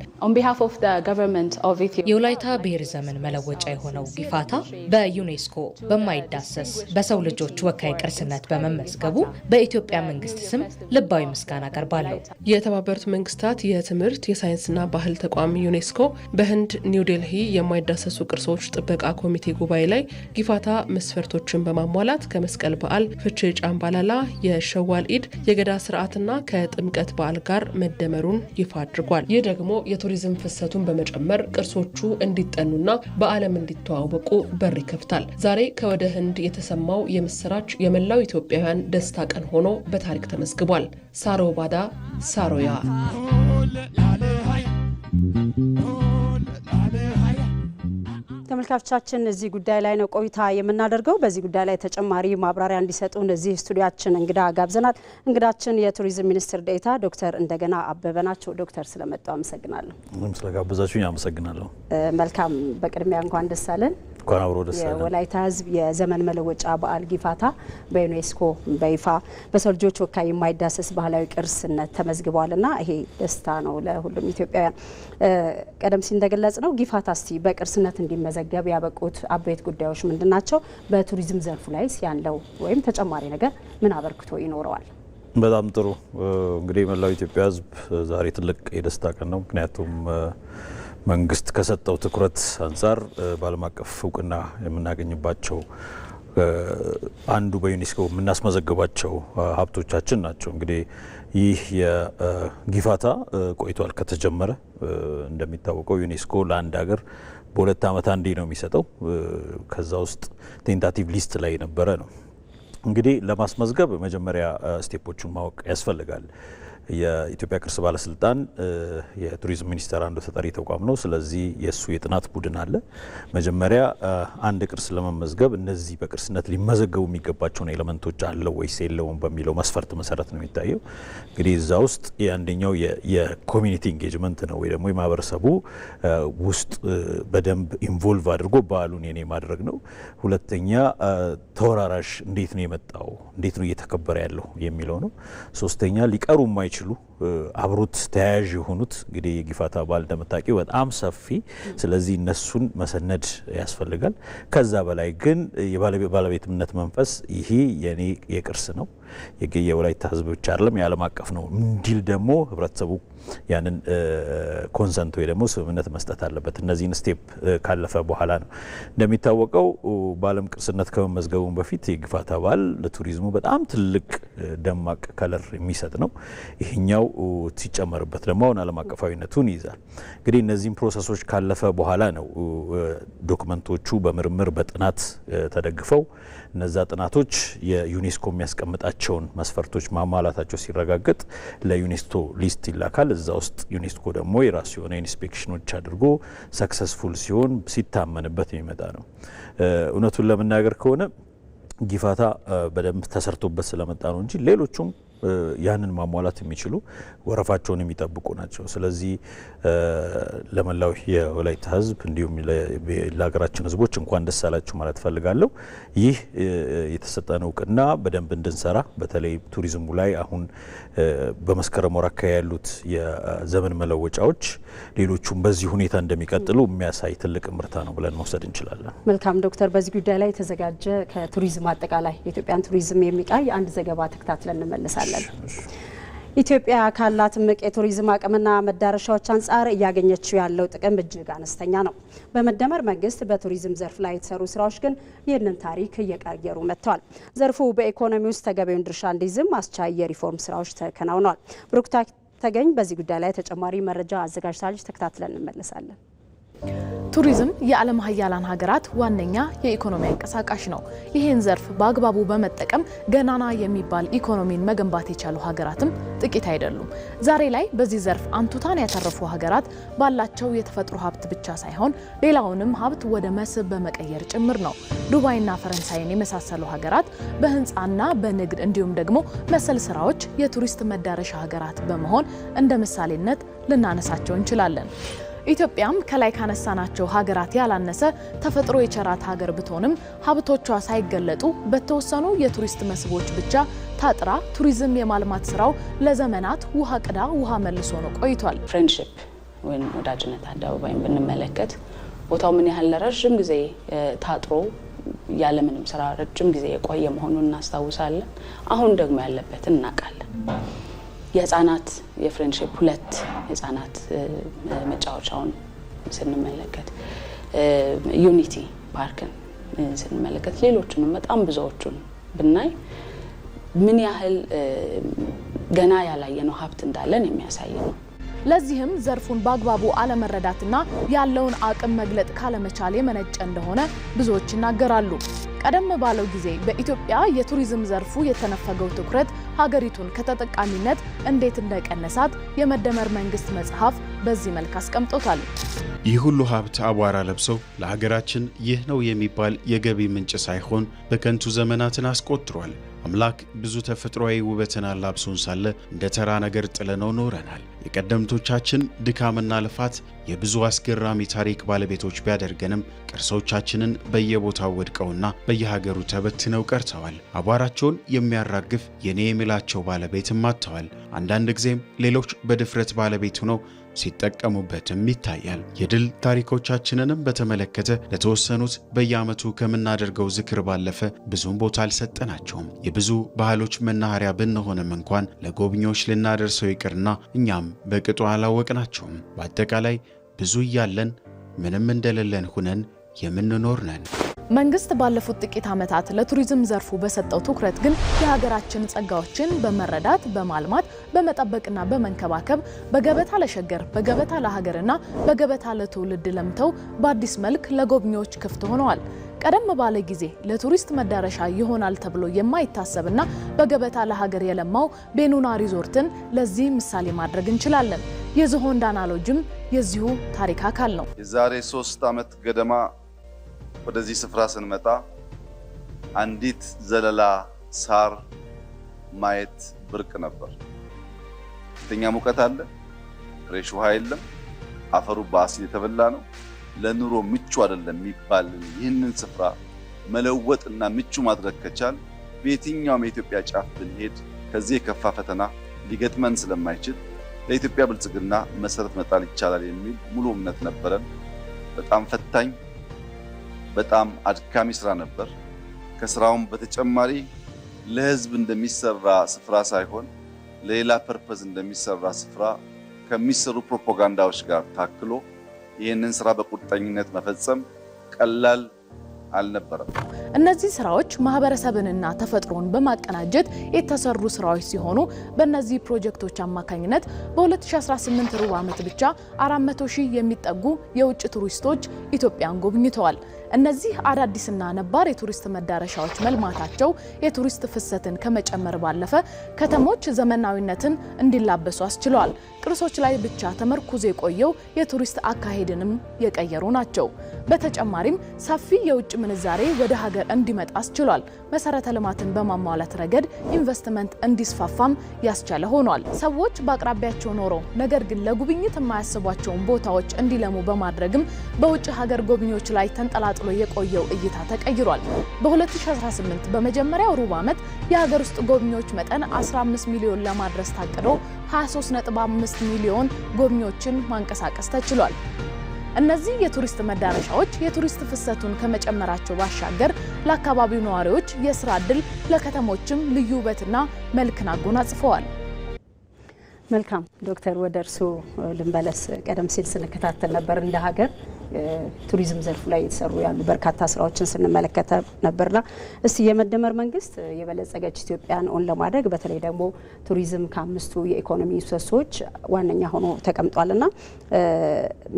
የወላይታ ብሔር ዘመን መለወጫ የሆነው ጊፋታ በዩኔስኮ በማይዳሰስ በሰው ልጆች ወካይ ቅርስነት በመመዝገቡ በኢትዮጵያ መንግስት ስም ልባዊ ምስጋና አቀርባለሁ። የተባበሩት መንግስታት የትምህርት የሳይንስና ባህል ተቋም ዩኔስኮ በህንድ ኒው ዴልሂ የማይዳሰሱ ቅርሶች ጥበቃ ኮሚቴ ጉባኤ ላይ ጊፋታ መስፈርቶችን በማሟላት ከመስቀል በዓል፣ ፍቼ ጫምባላላ፣ የሸዋል ኢድ፣ የገዳ ስርዓትና ከጥምቀት በዓል ጋር መደመሩን ይፋ አድርጓል። ይህ ደግሞ የቱሪዝም ፍሰቱን በመጨመር ቅርሶቹ እንዲጠኑና በዓለም እንዲተዋወቁ በር ይከፍታል። ዛሬ ከወደ ህንድ የተሰማው የምስራች የመላው ኢትዮጵያውያን ደስታ ቀን ሆኖ በታሪክ ተመዝግቧል። ሳሮ ባዳ ሳሮያ ተመልካቾቻችን እዚህ ጉዳይ ላይ ነው ቆይታ የምናደርገው። በዚህ ጉዳይ ላይ ተጨማሪ ማብራሪያ እንዲሰጡን እዚህ ስቱዲያችን እንግዳ ጋብዘናል። እንግዳችን የቱሪዝም ሚኒስትር ዴኤታ ዶክተር እንደገና አበበ ናቸው። ዶክተር ስለመጡ አመሰግናለሁ። ስለጋበዛችሁኝ አመሰግናለሁ። መልካም። በቅድሚያ እንኳን ደስ አለን። እንኳን አብሮ ደስ አለን። የወላይታ ህዝብ የዘመን መለወጫ በዓል ጊፋታ በዩኔስኮ በይፋ በሰው ልጆች ወካይ የማይዳሰስ ባህላዊ ቅርስነት ተመዝግቧልና ይሄ ደስታ ነው ለሁሉም ኢትዮጵያውያን። ቀደም ሲል እንደገለጽ ነው ጊፋታ እስቲ በቅርስነት እንዲመዘገብ ያበቁት አበይት ጉዳዮች ምንድናቸው? በቱሪዝም ዘርፉ ላይ ያለው ወይም ተጨማሪ ነገር ምን አበርክቶ ይኖረዋል? በጣም ጥሩ። እንግዲህ መላው ኢትዮጵያ ህዝብ ዛሬ ትልቅ የደስታ ቀን ነው። ምክንያቱም መንግስት ከሰጠው ትኩረት አንጻር በዓለም አቀፍ እውቅና የምናገኝባቸው አንዱ በዩኔስኮ የምናስመዘግባቸው ሀብቶቻችን ናቸው። እንግዲህ ይህ የጊፋታ ቆይቷል ከተጀመረ። እንደሚታወቀው ዩኔስኮ ለአንድ ሀገር በሁለት ዓመት አንዴ ነው የሚሰጠው። ከዛ ውስጥ ቴንታቲቭ ሊስት ላይ የነበረ ነው። እንግዲህ ለማስመዝገብ መጀመሪያ ስቴፖቹን ማወቅ ያስፈልጋል። የኢትዮጵያ ቅርስ ባለስልጣን የቱሪዝም ሚኒስቴር አንዱ ተጠሪ ተቋም ነው። ስለዚህ የሱ የጥናት ቡድን አለ። መጀመሪያ አንድ ቅርስ ለመመዝገብ እነዚህ በቅርስነት ሊመዘገቡ የሚገባቸውን ኤሌመንቶች አለው ወይስ የለውም በሚለው መስፈርት መሰረት ነው የሚታየው። እንግዲህ እዛ ውስጥ የአንደኛው የኮሚኒቲ ኢንጌጅመንት ነው ወይ ደግሞ የማህበረሰቡ ውስጥ በደንብ ኢንቮልቭ አድርጎ በዓሉን የኔ ማድረግ ነው። ሁለተኛ ተወራራሽ እንዴት ነው የመጣው፣ እንዴት ነው እየተከበረ ያለው የሚለው ነው። ሶስተኛ ሊቀሩ የማይችሉ አብሮት ተያያዥ የሆኑት እንግዲህ የጊፋታ በዓል እንደምታውቂው በጣም ሰፊ፣ ስለዚህ እነሱን መሰነድ ያስፈልጋል። ከዛ በላይ ግን የባለቤትነት መንፈስ ይሄ የኔ የቅርስ ነው የወላይታ ህዝብ ብቻ አይደለም የዓለም አቀፍ ነው እንዲል ደግሞ ህብረተሰቡ ያንን ኮንሰንት ወይ ደግሞ ስምምነት መስጠት አለበት። እነዚህን ስቴፕ ካለፈ በኋላ ነው። እንደሚታወቀው በዓለም ቅርስነት ከመመዝገቡ በፊት የጊፋታ በዓል ለቱሪዝሙ በጣም ትልቅ ደማቅ ከለር የሚሰጥ ነው። ይሄኛው ሲጨመርበት ደግሞ አሁን ዓለም አቀፋዊነቱን ይይዛል። እንግዲህ እነዚህን ፕሮሰሶች ካለፈ በኋላ ነው ዶክመንቶቹ በምርምር በጥናት ተደግፈው እነዛ ጥናቶች የዩኔስኮ የሚያስቀምጣቸውን መስፈርቶች ማሟላታቸው ሲረጋገጥ ለዩኔስኮ ሊስት ይላካል። እዛ ውስጥ ዩኔስኮ ደግሞ የራሱ የሆነ ኢንስፔክሽኖች አድርጎ ሰክሰስፉል ሲሆን ሲታመንበት የሚመጣ ነው። እውነቱን ለመናገር ከሆነ ጊፋታ በደንብ ተሰርቶበት ስለመጣ ነው እንጂ ሌሎቹም ያንን ማሟላት የሚችሉ ወረፋቸውን የሚጠብቁ ናቸው። ስለዚህ ለመላው የወላይታ ህዝብ እንዲሁም ለሀገራችን ህዝቦች እንኳን ደስ አላችሁ ማለት ፈልጋለሁ። ይህ የተሰጠን እውቅና በደንብ እንድንሰራ በተለይ ቱሪዝሙ ላይ አሁን በመስከረም ወር አካባቢ ያሉት የዘመን መለወጫዎች ሌሎቹም በዚህ ሁኔታ እንደሚቀጥሉ የሚያሳይ ትልቅ ምርታ ነው ብለን መውሰድ እንችላለን። መልካም ዶክተር፣ በዚህ ጉዳይ ላይ የተዘጋጀ ከቱሪዝም አጠቃላይ የኢትዮጵያን ቱሪዝም የሚቃኝ አንድ ዘገባ ተከታትለን እንመለሳለን። ኢትዮጵያ ካላት እምቅ የቱሪዝም አቅምና መዳረሻዎች አንጻር እያገኘችው ያለው ጥቅም እጅግ አነስተኛ ነው። በመደመር መንግስት በቱሪዝም ዘርፍ ላይ የተሰሩ ስራዎች ግን ይህንን ታሪክ እየቀየሩ መጥተዋል። ዘርፉ በኢኮኖሚ ውስጥ ተገቢውን ድርሻ እንዲይዝም አስቻይ የሪፎርም ስራዎች ተከናውነዋል። ብሩክ ተገኝ በዚህ ጉዳይ ላይ ተጨማሪ መረጃ አዘጋጅታለች። ተከታትለን እንመለሳለን። ቱሪዝም የዓለም ሀያላን ሀገራት ዋነኛ የኢኮኖሚ አንቀሳቃሽ ነው። ይህን ዘርፍ በአግባቡ በመጠቀም ገናና የሚባል ኢኮኖሚን መገንባት የቻሉ ሀገራትም ጥቂት አይደሉም። ዛሬ ላይ በዚህ ዘርፍ አንቱታን ያተረፉ ሀገራት ባላቸው የተፈጥሮ ሀብት ብቻ ሳይሆን ሌላውንም ሀብት ወደ መስህብ በመቀየር ጭምር ነው። ዱባይና ፈረንሳይን የመሳሰሉ ሀገራት በህንፃና በንግድ እንዲሁም ደግሞ መሰል ስራዎች የቱሪስት መዳረሻ ሀገራት በመሆን እንደ ምሳሌነት ልናነሳቸው እንችላለን። ኢትዮጵያም ከላይ ካነሳናቸው ሀገራት ያላነሰ ተፈጥሮ የቸራት ሀገር ብትሆንም ሀብቶቿ ሳይገለጡ በተወሰኑ የቱሪስት መስህቦች ብቻ ታጥራ ቱሪዝም የማልማት ስራው ለዘመናት ውሃ ቅዳ ውሃ መልሶ ነው ቆይቷል። ፍሬንድሺፕ ወይም ወዳጅነት አደባባይን ብንመለከት ቦታው ምን ያህል ለረጅም ጊዜ ታጥሮ ያለምንም ስራ ረጅም ጊዜ የቆየ መሆኑን እናስታውሳለን። አሁን ደግሞ ያለበትን እናውቃለን። የህፃናት የፍሬንድሺፕ 2 የህፃናት መጫወቻውን ስንመለከት ዩኒቲ ፓርክን ስንመለከት ሌሎቹንም በጣም ብዙዎቹን ብናይ ምን ያህል ገና ያላየነው ሀብት እንዳለን የሚያሳይ ነው። ለዚህም ዘርፉን በአግባቡ አለመረዳትና ያለውን አቅም መግለጥ ካለመቻል የመነጨ እንደሆነ ብዙዎች ይናገራሉ። ቀደም ባለው ጊዜ በኢትዮጵያ የቱሪዝም ዘርፉ የተነፈገው ትኩረት ሀገሪቱን ከተጠቃሚነት እንዴት እንደቀነሳት የመደመር መንግስት መጽሐፍ በዚህ መልክ አስቀምጦታል። ይህ ሁሉ ሀብት አቧራ ለብሶ ለሀገራችን ይህ ነው የሚባል የገቢ ምንጭ ሳይሆን በከንቱ ዘመናትን አስቆጥሯል። አምላክ ብዙ ተፈጥሯዊ ውበትን አላብሶን ሳለ እንደ ተራ ነገር ጥለነው ኖረናል። የቀደምቶቻችን ድካምና ልፋት የብዙ አስገራሚ ታሪክ ባለቤቶች ቢያደርገንም ቅርሶቻችንን በየቦታው ወድቀውና በየሀገሩ ተበትነው ቀርተዋል። አቧራቸውን የሚያራግፍ የኔ የሚላቸው ባለቤትም አጥተዋል። አንዳንድ ጊዜም ሌሎች በድፍረት ባለቤት ሆነው ሲጠቀሙበትም ይታያል። የድል ታሪኮቻችንንም በተመለከተ ለተወሰኑት በየዓመቱ ከምናደርገው ዝክር ባለፈ ብዙም ቦታ አልሰጠናቸውም። የብዙ ባህሎች መናኸሪያ ብንሆንም እንኳን ለጎብኚዎች ልናደርሰው ይቅርና እኛም በቅጡ አላወቅናቸውም። በአጠቃላይ ብዙ እያለን ምንም እንደሌለን ሁነን የምንኖር ነን። መንግስት ባለፉት ጥቂት ዓመታት ለቱሪዝም ዘርፉ በሰጠው ትኩረት ግን የሀገራችን ጸጋዎችን በመረዳት በማልማት በመጠበቅና በመንከባከብ በገበታ ለሸገር በገበታ ለሀገርና በገበታ ለትውልድ ለምተው በአዲስ መልክ ለጎብኚዎች ክፍት ሆነዋል። ቀደም ባለ ጊዜ ለቱሪስት መዳረሻ ይሆናል ተብሎ የማይታሰብና በገበታ ለሀገር የለማው ቤኑና ሪዞርትን ለዚህ ምሳሌ ማድረግ እንችላለን። የዝሆን ዳና ሎጅም የዚሁ ታሪክ አካል ነው። የዛሬ 3 ዓመት ገደማ ወደዚህ ስፍራ ስንመጣ አንዲት ዘለላ ሳር ማየት ብርቅ ነበር። ከፍተኛ ሙቀት አለ፣ ፍሬሽ ውሃ የለም፣ አፈሩ በአሲድ የተበላ ነው፣ ለኑሮ ምቹ አይደለም የሚባል ይህንን ስፍራ መለወጥና ምቹ ማድረግ ከቻል በየትኛውም የኢትዮጵያ ጫፍ ብንሄድ ከዚህ የከፋ ፈተና ሊገጥመን ስለማይችል ለኢትዮጵያ ብልጽግና መሰረት መጣል ይቻላል የሚል ሙሉ እምነት ነበረን። በጣም ፈታኝ በጣም አድካሚ ስራ ነበር። ከስራውም በተጨማሪ ለህዝብ እንደሚሰራ ስፍራ ሳይሆን ለሌላ ፐርፐዝ እንደሚሰራ ስፍራ ከሚሰሩ ፕሮፓጋንዳዎች ጋር ታክሎ ይህንን ስራ በቁርጠኝነት መፈጸም ቀላል አልነበረም። እነዚህ ስራዎች ማህበረሰብንና ተፈጥሮን በማቀናጀት የተሰሩ ስራዎች ሲሆኑ በእነዚህ ፕሮጀክቶች አማካኝነት በ2018 ሩብ ዓመት ብቻ 400,000 የሚጠጉ የውጭ ቱሪስቶች ኢትዮጵያን ጎብኝተዋል። እነዚህ አዳዲስና ነባር የቱሪስት መዳረሻዎች መልማታቸው የቱሪስት ፍሰትን ከመጨመር ባለፈ ከተሞች ዘመናዊነትን እንዲላበሱ አስችለዋል። ቅርሶች ላይ ብቻ ተመርኩዞ የቆየው የቱሪስት አካሄድንም የቀየሩ ናቸው። በተጨማሪም ሰፊ የውጭ ምንዛሬ ወደ ሀገር እንዲመጣ አስችሏል። መሰረተ ልማትን በማሟላት ረገድ ኢንቨስትመንት እንዲስፋፋም ያስቻለ ሆኗል። ሰዎች በአቅራቢያቸው ኖረው ነገር ግን ለጉብኝት የማያስቧቸውን ቦታዎች እንዲለሙ በማድረግም በውጭ ሀገር ጎብኚዎች ላይ ተንጠላጥሎ የቆየው እይታ ተቀይሯል። በ2018 በመጀመሪያው ሩብ ዓመት የሀገር ውስጥ ጎብኚዎች መጠን 15 ሚሊዮን ለማድረስ ታቅዶ 23.5 ሚሊዮን ጎብኚዎችን ማንቀሳቀስ ተችሏል። እነዚህ የቱሪስት መዳረሻዎች የቱሪስት ፍሰቱን ከመጨመራቸው ባሻገር ለአካባቢው ነዋሪዎች የስራ ዕድል፣ ለከተሞችም ልዩ ውበትና መልክን አጎናጽፈዋል። መልካም ዶክተር፣ ወደ እርስዎ ልንበለስ። ቀደም ሲል ስንከታተል ነበር እንደ ሀገር ቱሪዝም ዘርፍ ላይ የተሰሩ ያሉ በርካታ ስራዎችን ስንመለከተ ነበርና እስቲ የመደመር መንግስት የበለጸገች ኢትዮጵያን ኦን ለማድረግ በተለይ ደግሞ ቱሪዝም ከአምስቱ የኢኮኖሚ ምሰሶች ዋነኛ ሆኖ ተቀምጧልና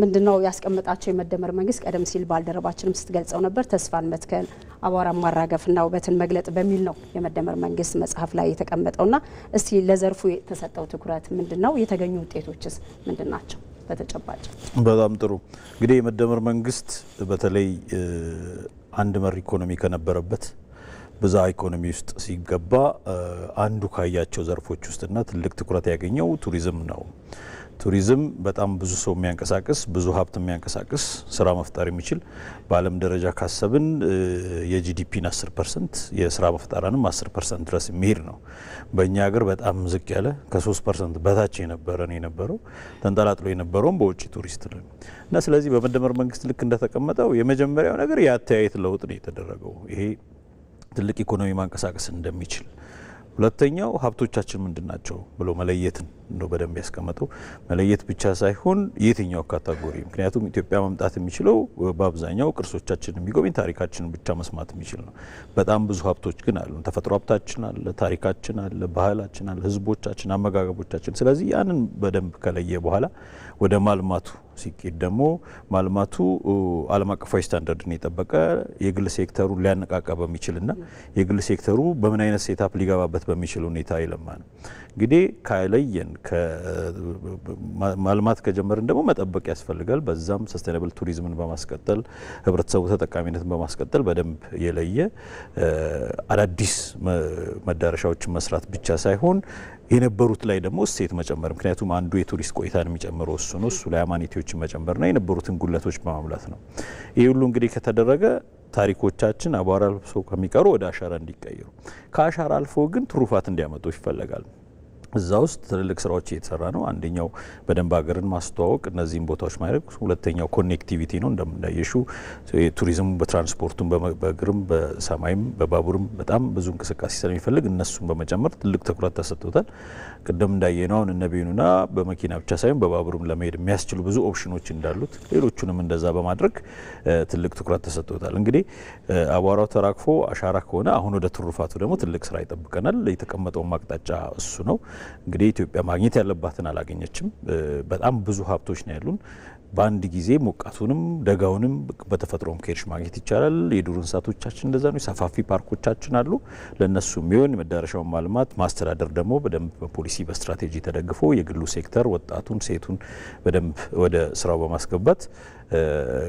ምንድነው ያስቀመጣቸው የመደመር መንግስት? ቀደም ሲል ባልደረባችንም ስትገልጸው ነበር ተስፋን መትከል፣ አቧራን ማራገፍና ውበትን መግለጥ በሚል ነው የመደመር መንግስት መጽሐፍ ላይ የተቀመጠውና እስቲ ለዘርፉ የተሰጠው ትኩረት ምንድነው? የተገኙ ውጤቶችስ ምንድናቸው? በተጨባጭ በጣም ጥሩ። እንግዲህ የመደመር መንግስት በተለይ አንድ መር ኢኮኖሚ ከነበረበት ብዛ ኢኮኖሚ ውስጥ ሲገባ አንዱ ካያቸው ዘርፎች ውስጥና ትልቅ ትኩረት ያገኘው ቱሪዝም ነው። ቱሪዝም በጣም ብዙ ሰው የሚያንቀሳቅስ ብዙ ሀብት የሚያንቀሳቅስ ስራ መፍጠር የሚችል በዓለም ደረጃ ካሰብን የጂዲፒን 10% የስራ መፍጠራንም 10% ድረስ የሚሄድ ነው። በእኛ ሀገር በጣም ዝቅ ያለ ከ3% በታች የነበረው ተንጠላጥሎ የነበረውም በውጭ ቱሪስት ነው እና ስለዚህ በመደመር መንግስት ልክ እንደተቀመጠው የመጀመሪያው ነገር የአተያየት ለውጥ ነው የተደረገው። ይሄ ትልቅ ኢኮኖሚ ማንቀሳቀስ እንደሚችል ሁለተኛው ሀብቶቻችን ምንድናቸው ብሎ መለየትን ነው በደንብ ያስቀመጠው። መለየት ብቻ ሳይሆን የትኛው ካታጎሪ ምክንያቱም ኢትዮጵያ መምጣት የሚችለው በአብዛኛው ቅርሶቻችን የሚጎበኝ ታሪካችንን ብቻ መስማት የሚችል ነው። በጣም ብዙ ሀብቶች ግን አሉ። ተፈጥሮ ሀብታችን አለ፣ ታሪካችን አለ፣ ባህላችን አለ፣ ህዝቦቻችን፣ አመጋገቦቻችን። ስለዚህ ያንን በደንብ ከለየ በኋላ ወደ ማልማቱ ሲኬድ ደግሞ ማልማቱ ዓለም አቀፋዊ ስታንዳርድን የጠበቀ የግል ሴክተሩን ሊያነቃቃ በሚችልና የግል ሴክተሩ በምን አይነት ሴታፕ ሊገባበት በሚችል ሁኔታ ይለማ ነው። እንግዲህ ከለየን ማልማት ከጀመርን ደግሞ መጠበቅ ያስፈልጋል። በዛም ሰስቴናብል ቱሪዝምን በማስቀጠል ህብረተሰቡ ተጠቃሚነትን በማስቀጠል በደንብ የለየ አዳዲስ መዳረሻዎችን መስራት ብቻ ሳይሆን የነበሩት ላይ ደግሞ እሴት መጨመር። ምክንያቱም አንዱ የቱሪስት ቆይታን የሚጨምረው እሱ ነው። እሱ ላይ አማኒቲዎችን መጨመርና የነበሩትን ጉለቶች በማሙላት ነው። ይህ ሁሉ እንግዲህ ከተደረገ ታሪኮቻችን አቧራ ለብሶ ከሚቀሩ ወደ አሻራ እንዲቀየሩ ከአሻራ አልፎ ግን ትሩፋት እንዲያመጡ ይፈለጋል። እዛ ውስጥ ትልልቅ ስራዎች እየተሰራ ነው። አንደኛው በደንብ ሀገርን ማስተዋወቅ፣ እነዚህን ቦታዎች ማድረግ። ሁለተኛው ኮኔክቲቪቲ ነው። እንደምናየሹ ቱሪዝሙ በትራንስፖርቱም በእግርም በሰማይም በባቡርም በጣም ብዙ እንቅስቃሴ ስለሚፈልግ እነሱን በመጨመር ትልቅ ትኩረት ተሰጥቶታል። ቅድም እንዳየነው አሁን እነ ቤኑና በመኪና ብቻ ሳይሆን በባቡርም ለመሄድ የሚያስችሉ ብዙ ኦፕሽኖች እንዳሉት ሌሎቹንም እንደዛ በማድረግ ትልቅ ትኩረት ተሰጥቶታል። እንግዲህ አቧራው ተራግፎ አሻራ ከሆነ አሁን ወደ ትሩፋቱ ደግሞ ትልቅ ስራ ይጠብቀናል። የተቀመጠው አቅጣጫ እሱ ነው። እንግዲህ ኢትዮጵያ ማግኘት ያለባትን አላገኘችም። በጣም ብዙ ሀብቶች ነው ያሉን። በአንድ ጊዜ ሞቃቱንም ደጋውንም በተፈጥሮም ከሄድሽ ማግኘት ይቻላል። የዱር እንስሳቶቻችን እንደዛ ነው። ሰፋፊ ፓርኮቻችን አሉ። ለነሱ የሚሆን መዳረሻውን ማልማት ማስተዳደር ደግሞ በደንብ በፖሊሲ በስትራቴጂ ተደግፎ የግሉ ሴክተር ወጣቱን ሴቱን በደንብ ወደ ስራው በማስገባት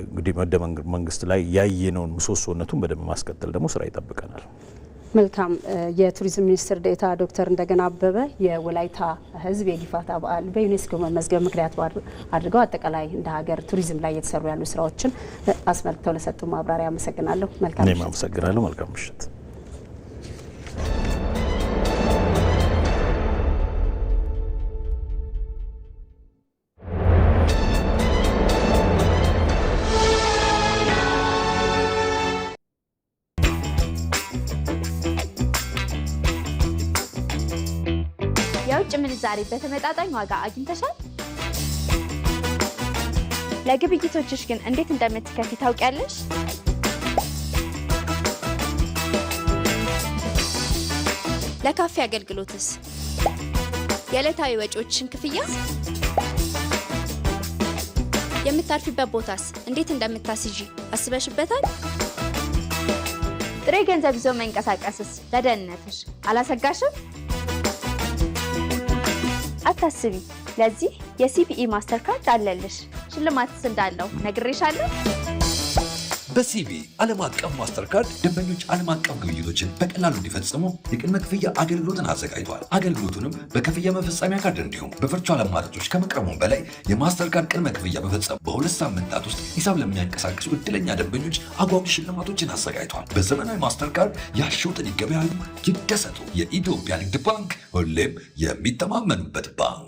እንግዲህ መደመር መንግስት ላይ ያየነውን ምሰሶነቱን በደንብ ማስቀጠል ደግሞ ስራ ይጠብቀናል። መልካም። የቱሪዝም ሚኒስትር ዴኤታ ዶክተር እንደገና አበበ የወላይታ ሕዝብ የጊፋታ በዓል በዩኔስኮ መመዝገብ ምክንያት አድርገው አጠቃላይ እንደ ሀገር ቱሪዝም ላይ የተሰሩ ያሉ ስራዎችን አስመልክተው ለሰጡ ማብራሪያ አመሰግናለሁ። መልካም ምሽት። እኔም አመሰግናለሁ። መልካም ምሽት። የውጭ ምንዛሬ በተመጣጣኝ ዋጋ አግኝተሻል? ለግብይቶችሽ ግን እንዴት እንደምትከፊ ታውቂያለሽ? ለካፌ አገልግሎትስ? የዕለታዊ ወጪዎችሽን ክፍያ? የምታርፊበት ቦታስ እንዴት እንደምታስይዢ አስበሽበታል? ጥሬ ገንዘብ ይዞ መንቀሳቀስስ ለደህንነትሽ አላሰጋሽም? አታስቢ፣ ለዚህ የሲቢኢ ማስተር ካርድ አለልሽ። ሽልማትስ እንዳለው ነግሬሻለሁ። በሲቢኢ ዓለም አቀፍ ማስተር ካርድ ደንበኞች ዓለም አቀፍ ግብይቶችን በቀላሉ እንዲፈጽሙ የቅድመ ክፍያ አገልግሎትን አዘጋጅቷል። አገልግሎቱንም በክፍያ መፈጸሚያ ካርድ እንዲሁም በቨርቹዋል አማራጮች ከመቅረቡም በላይ የማስተር ካርድ ቅድመ ክፍያ በፈጸሙ በ2 ሳምንታት ውስጥ ሂሳብ ለሚያንቀሳቅሱ እድለኛ ደንበኞች አጓጊ ሽልማቶችን አዘጋጅቷል። በዘመናዊ ማስተር ካርድ ያሸውትን ይገበያዩ፣ ይደሰቱ። የኢትዮጵያ ንግድ ባንክ ሁሌም የሚተማመኑበት ባንክ።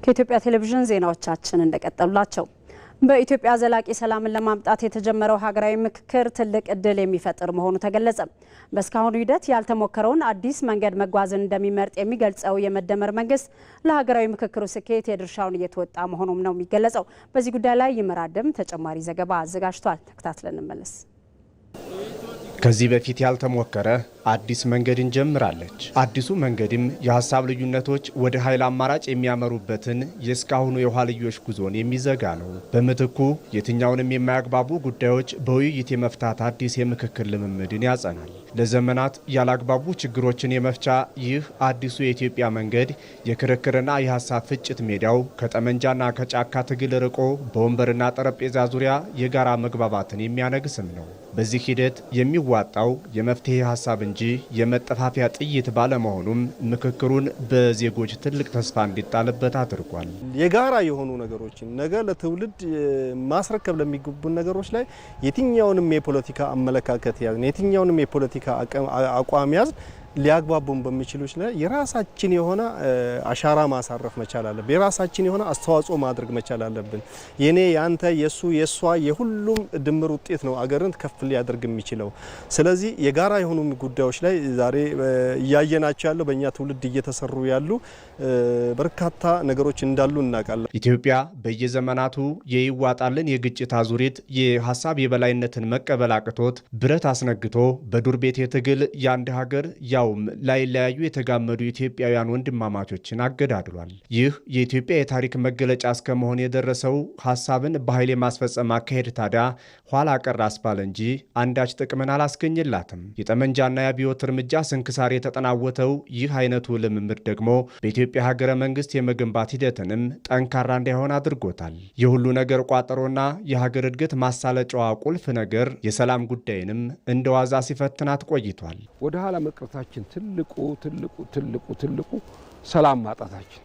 ከኢትዮጵያ ቴሌቪዥን ዜናዎቻችን እንደቀጠሉላቸው በኢትዮጵያ ዘላቂ ሰላምን ለማምጣት የተጀመረው ሀገራዊ ምክክር ትልቅ እድል የሚፈጥር መሆኑ ተገለጸ። በእስካሁኑ ሂደት ያልተሞከረውን አዲስ መንገድ መጓዝን እንደሚመርጥ የሚገልጸው የመደመር መንግስት ለሀገራዊ ምክክሩ ስኬት የድርሻውን እየተወጣ መሆኑም ነው የሚገለጸው። በዚህ ጉዳይ ላይ ይመራደም ተጨማሪ ዘገባ አዘጋጅቷል። ተከታትለን እንመለስ። ከዚህ በፊት ያልተሞከረ አዲስ መንገድን ጀምራለች። አዲሱ መንገድም የሀሳብ ልዩነቶች ወደ ኃይል አማራጭ የሚያመሩበትን የእስካሁኑ የኋልዮሽ ጉዞን የሚዘጋ ነው። በምትኩ የትኛውንም የማያግባቡ ጉዳዮች በውይይት የመፍታት አዲስ የምክክር ልምምድን ያጸናል። ለዘመናት ያላግባቡ ችግሮችን የመፍቻ ይህ አዲሱ የኢትዮጵያ መንገድ የክርክርና የሀሳብ ፍጭት ሜዳው ከጠመንጃና ከጫካ ትግል ርቆ በወንበርና ጠረጴዛ ዙሪያ የጋራ መግባባትን የሚያነግስም ነው። በዚህ ሂደት የሚዋጣው የመፍትሄ ሀሳብ እንጂ የመጠፋፊያ ጥይት ባለመሆኑም ምክክሩን በዜጎች ትልቅ ተስፋ እንዲጣልበት አድርጓል። የጋራ የሆኑ ነገሮችን ነገ ለትውልድ ማስረከብ ለሚገቡን ነገሮች ላይ የትኛውንም የፖለቲካ አመለካከት ያዝ የትኛውንም የፖለቲካ አቋም ያዝ ሊያግባቡን በሚችሉት ላይ የራሳችን የሆነ አሻራ ማሳረፍ መቻል አለብን። የራሳችን የሆነ አስተዋጽኦ ማድረግ መቻል አለብን። የኔ ያንተ የሱ የሷ የሁሉም ድምር ውጤት ነው አገርን ከፍ ሊያደርግ የሚችለው። ስለዚህ የጋራ የሆኑ ጉዳዮች ላይ ዛሬ እያየናቸው ያለው በእኛ ትውልድ እየተሰሩ ያሉ በርካታ ነገሮች እንዳሉ እናውቃለን። ኢትዮጵያ በየዘመናቱ የይዋጣልን የግጭት አዙሪት የሀሳብ የበላይነትን መቀበል አቅቶት ብረት አስነግቶ በዱር ቤት የትግል የአንድ ሀገር ያውም ላይለያዩ የተጋመዱ ኢትዮጵያውያን ወንድማማቾችን አገዳድሏል። ይህ የኢትዮጵያ የታሪክ መገለጫ እስከመሆን የደረሰው ሀሳብን በኃይል የማስፈጸም አካሄድ ታዲያ ኋላ ቀር አስባለ እንጂ አንዳች ጥቅምን አላስገኝላትም። የጠመንጃና የአብዮት እርምጃ ስንክሳር የተጠናወተው ይህ አይነቱ ልምምድ ደግሞ በኢትዮጵያ ሀገረ መንግስት የመገንባት ሂደትንም ጠንካራ እንዳይሆን አድርጎታል። የሁሉ ነገር ቋጠሮና የሀገር እድገት ማሳለጫዋ ቁልፍ ነገር የሰላም ጉዳይንም እንደዋዛ ሲፈትናት ቆይቷል። ወደ ኋላ መቅረታችን ትልቁ ሰላም ማጣታችን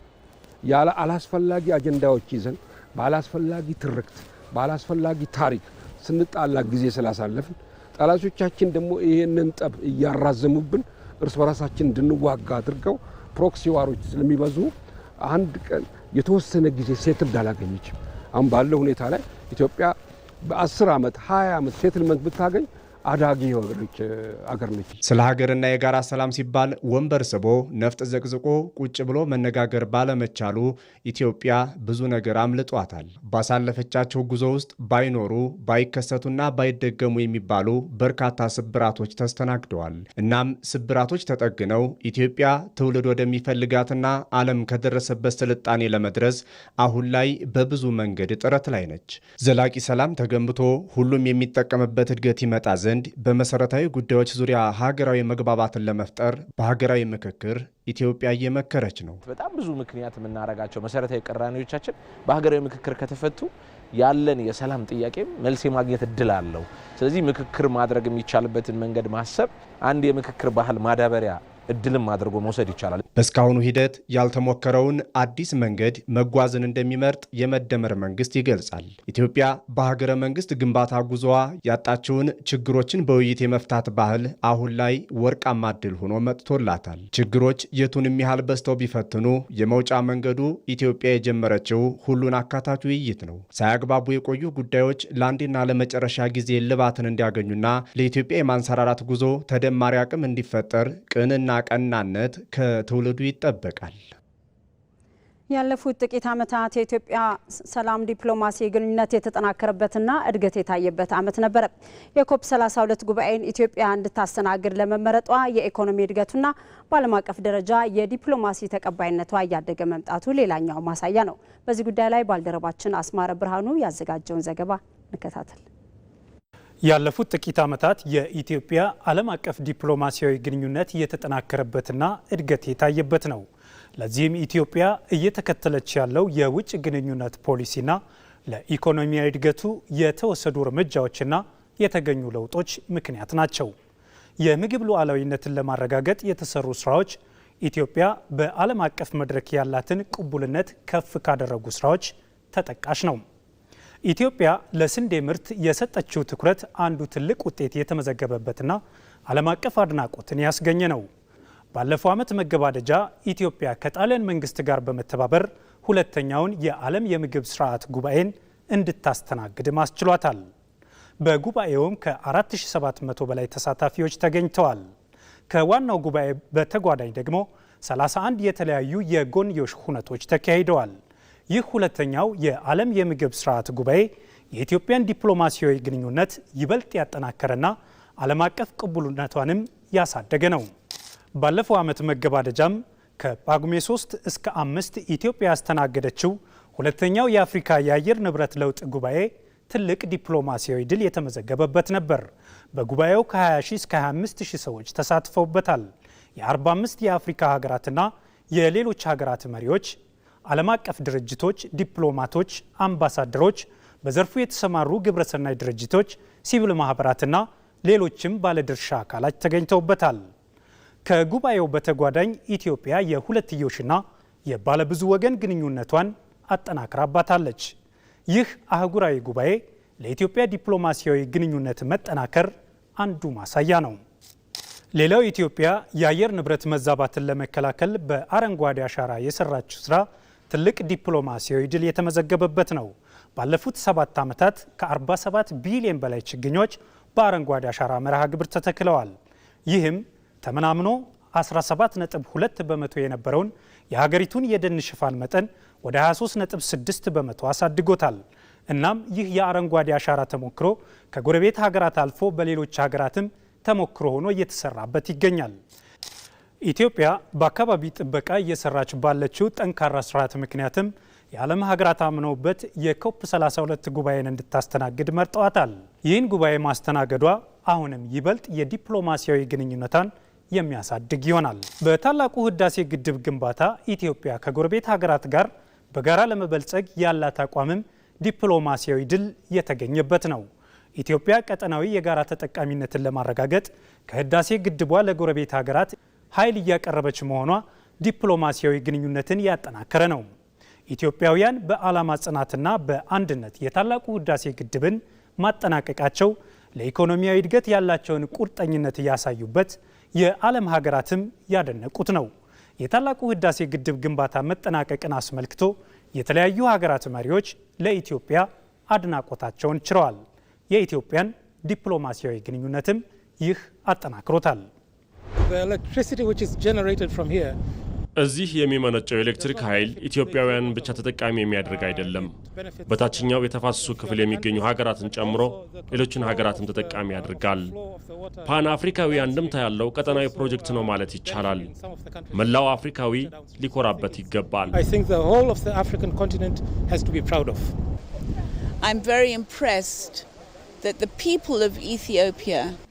ያለ አላስፈላጊ አጀንዳዎች ይዘን ባላስፈላጊ ትርክት ባላስፈላጊ ታሪክ ስንጣላ ጊዜ ስላሳለፍን ጠላቶቻችን ደግሞ ይሄንን ጠብ እያራዘሙብን እርስ በራሳችን እንድንዋጋ አድርገው ፕሮክሲ ዋሮች ስለሚበዙ አንድ ቀን የተወሰነ ጊዜ ሴትል እንዳላገኘች አሁን ባለው ሁኔታ ላይ ኢትዮጵያ በ10 ዓመት 20 ዓመት ሴትልመንት ብታገኝ አዳጊ የሆነች አገር ነች። ስለ ሀገርና የጋራ ሰላም ሲባል ወንበር ስቦ ነፍጥ ዘቅዝቆ ቁጭ ብሎ መነጋገር ባለመቻሉ ኢትዮጵያ ብዙ ነገር አምልጧታል። ባሳለፈቻቸው ጉዞ ውስጥ ባይኖሩ ባይከሰቱና ባይደገሙ የሚባሉ በርካታ ስብራቶች ተስተናግደዋል። እናም ስብራቶች ተጠግነው ኢትዮጵያ ትውልድ ወደሚፈልጋትና ዓለም ከደረሰበት ስልጣኔ ለመድረስ አሁን ላይ በብዙ መንገድ ጥረት ላይ ነች። ዘላቂ ሰላም ተገንብቶ ሁሉም የሚጠቀምበት እድገት ይመጣ ዘንድ በመሰረታዊ ጉዳዮች ዙሪያ ሀገራዊ መግባባትን ለመፍጠር በሀገራዊ ምክክር ኢትዮጵያ እየመከረች ነው። በጣም ብዙ ምክንያት የምናረጋቸው መሰረታዊ ቅራኔዎቻችን በሀገራዊ ምክክር ከተፈቱ ያለን የሰላም ጥያቄም መልስ የማግኘት እድል አለው። ስለዚህ ምክክር ማድረግ የሚቻልበትን መንገድ ማሰብ አንድ የምክክር ባህል ማዳበሪያ እድልም አድርጎ መውሰድ ይቻላል። በስካሁኑ ሂደት ያልተሞከረውን አዲስ መንገድ መጓዝን እንደሚመርጥ የመደመር መንግስት ይገልጻል። ኢትዮጵያ በሀገረ መንግስት ግንባታ ጉዞዋ ያጣችውን ችግሮችን በውይይት የመፍታት ባህል አሁን ላይ ወርቃማ እድል ሆኖ መጥቶላታል። ችግሮች የቱንም ያህል በዝተው ቢፈትኑ የመውጫ መንገዱ ኢትዮጵያ የጀመረችው ሁሉን አካታች ውይይት ነው። ሳያግባቡ የቆዩ ጉዳዮች ለአንዴና ለመጨረሻ ጊዜ ልባትን እንዲያገኙና ለኢትዮጵያ የማንሰራራት ጉዞ ተደማሪ አቅም እንዲፈጠር ቅንና ቀናነት ከትውልዱ ይጠበቃል። ያለፉት ጥቂት ዓመታት የኢትዮጵያ ሰላም ዲፕሎማሲ ግንኙነት የተጠናከረበትና እድገት የታየበት ዓመት ነበር። የኮፕ 32 ጉባኤን ኢትዮጵያ እንድታስተናግድ ለመመረጧ የኢኮኖሚ እድገቱና በዓለም አቀፍ ደረጃ የዲፕሎማሲ ተቀባይነቷ እያደገ መምጣቱ ሌላኛው ማሳያ ነው። በዚህ ጉዳይ ላይ ባልደረባችን አስማረ ብርሃኑ ያዘጋጀውን ዘገባ እንከታተል። ያለፉት ጥቂት ዓመታት የኢትዮጵያ ዓለም አቀፍ ዲፕሎማሲያዊ ግንኙነት የተጠናከረበትና እድገት የታየበት ነው። ለዚህም ኢትዮጵያ እየተከተለች ያለው የውጭ ግንኙነት ፖሊሲና ለኢኮኖሚያዊ እድገቱ የተወሰዱ እርምጃዎችና የተገኙ ለውጦች ምክንያት ናቸው። የምግብ ሉዓላዊነትን ለማረጋገጥ የተሰሩ ስራዎች ኢትዮጵያ በዓለም አቀፍ መድረክ ያላትን ቅቡልነት ከፍ ካደረጉ ስራዎች ተጠቃሽ ነው። ኢትዮጵያ ለስንዴ ምርት የሰጠችው ትኩረት አንዱ ትልቅ ውጤት የተመዘገበበትና ዓለም አቀፍ አድናቆትን ያስገኘ ነው። ባለፈው ዓመት መገባደጃ ኢትዮጵያ ከጣሊያን መንግስት ጋር በመተባበር ሁለተኛውን የዓለም የምግብ ስርዓት ጉባኤን እንድታስተናግድ ማስችሏታል። በጉባኤውም ከ4700 በላይ ተሳታፊዎች ተገኝተዋል። ከዋናው ጉባኤ በተጓዳኝ ደግሞ 31 የተለያዩ የጎንዮሽ ሁነቶች ተካሂደዋል። ይህ ሁለተኛው የዓለም የምግብ ስርዓት ጉባኤ የኢትዮጵያን ዲፕሎማሲያዊ ግንኙነት ይበልጥ ያጠናከረና ዓለም አቀፍ ቅቡልነቷንም ያሳደገ ነው። ባለፈው ዓመት መገባደጃም ከጳጉሜ 3 እስከ 5 ኢትዮጵያ ያስተናገደችው ሁለተኛው የአፍሪካ የአየር ንብረት ለውጥ ጉባኤ ትልቅ ዲፕሎማሲያዊ ድል የተመዘገበበት ነበር። በጉባኤው ከ20 ሺህ እስከ 25 ሺህ ሰዎች ተሳትፈውበታል። የ45 የአፍሪካ ሀገራትና የሌሎች ሀገራት መሪዎች፣ ዓለም አቀፍ ድርጅቶች፣ ዲፕሎማቶች፣ አምባሳደሮች፣ በዘርፉ የተሰማሩ ግብረሰናይ ድርጅቶች፣ ሲቪል ማህበራትና ሌሎችም ባለድርሻ አካላት ተገኝተውበታል። ከጉባኤው በተጓዳኝ ኢትዮጵያ የሁለትዮሽና የባለብዙ ወገን ግንኙነቷን አጠናክራባታለች። ይህ አህጉራዊ ጉባኤ ለኢትዮጵያ ዲፕሎማሲያዊ ግንኙነት መጠናከር አንዱ ማሳያ ነው። ሌላው ኢትዮጵያ የአየር ንብረት መዛባትን ለመከላከል በአረንጓዴ አሻራ የሰራችው ስራ ትልቅ ዲፕሎማሲያዊ ድል የተመዘገበበት ነው። ባለፉት 7 ዓመታት ከ47 ቢሊዮን በላይ ችግኞች በአረንጓዴ አሻራ መርሃ ግብር ተተክለዋል። ይህም ተመናምኖ 17.2 በመቶ የነበረውን የሀገሪቱን የደን ሽፋን መጠን ወደ 23.6 በመቶ አሳድጎታል። እናም ይህ የአረንጓዴ አሻራ ተሞክሮ ከጎረቤት ሀገራት አልፎ በሌሎች ሀገራትም ተሞክሮ ሆኖ እየተሰራበት ይገኛል። ኢትዮጵያ በአካባቢ ጥበቃ እየሰራች ባለችው ጠንካራ ስርዓት ምክንያትም የዓለም ሀገራት አምነውበት የኮፕ 32 ጉባኤን እንድታስተናግድ መርጠዋታል። ይህን ጉባኤ ማስተናገዷ አሁንም ይበልጥ የዲፕሎማሲያዊ ግንኙነቷን የሚያሳድግ ይሆናል። በታላቁ ህዳሴ ግድብ ግንባታ ኢትዮጵያ ከጎረቤት ሀገራት ጋር በጋራ ለመበልጸግ ያላት አቋምም ዲፕሎማሲያዊ ድል የተገኘበት ነው። ኢትዮጵያ ቀጠናዊ የጋራ ተጠቃሚነትን ለማረጋገጥ ከህዳሴ ግድቧ ለጎረቤት ሀገራት ኃይል እያቀረበች መሆኗ ዲፕሎማሲያዊ ግንኙነትን ያጠናከረ ነው። ኢትዮጵያውያን በዓላማ ጽናትና በአንድነት የታላቁ ህዳሴ ግድብን ማጠናቀቃቸው ለኢኮኖሚያዊ እድገት ያላቸውን ቁርጠኝነት ያሳዩበት፣ የዓለም ሀገራትም ያደነቁት ነው። የታላቁ ህዳሴ ግድብ ግንባታ መጠናቀቅን አስመልክቶ የተለያዩ ሀገራት መሪዎች ለኢትዮጵያ አድናቆታቸውን ችረዋል። የኢትዮጵያን ዲፕሎማሲያዊ ግንኙነትም ይህ አጠናክሮታል። እዚህ የሚመነጨው ኤሌክትሪክ ኃይል ኢትዮጵያውያን ብቻ ተጠቃሚ የሚያደርግ አይደለም። በታችኛው የተፋሰሱ ክፍል የሚገኙ ሀገራትን ጨምሮ ሌሎችን ሀገራትም ተጠቃሚ ያደርጋል። ፓን አፍሪካዊ አንድምታ ያለው ቀጠናዊ ፕሮጀክት ነው ማለት ይቻላል። መላው አፍሪካዊ ሊኮራበት ይገባል።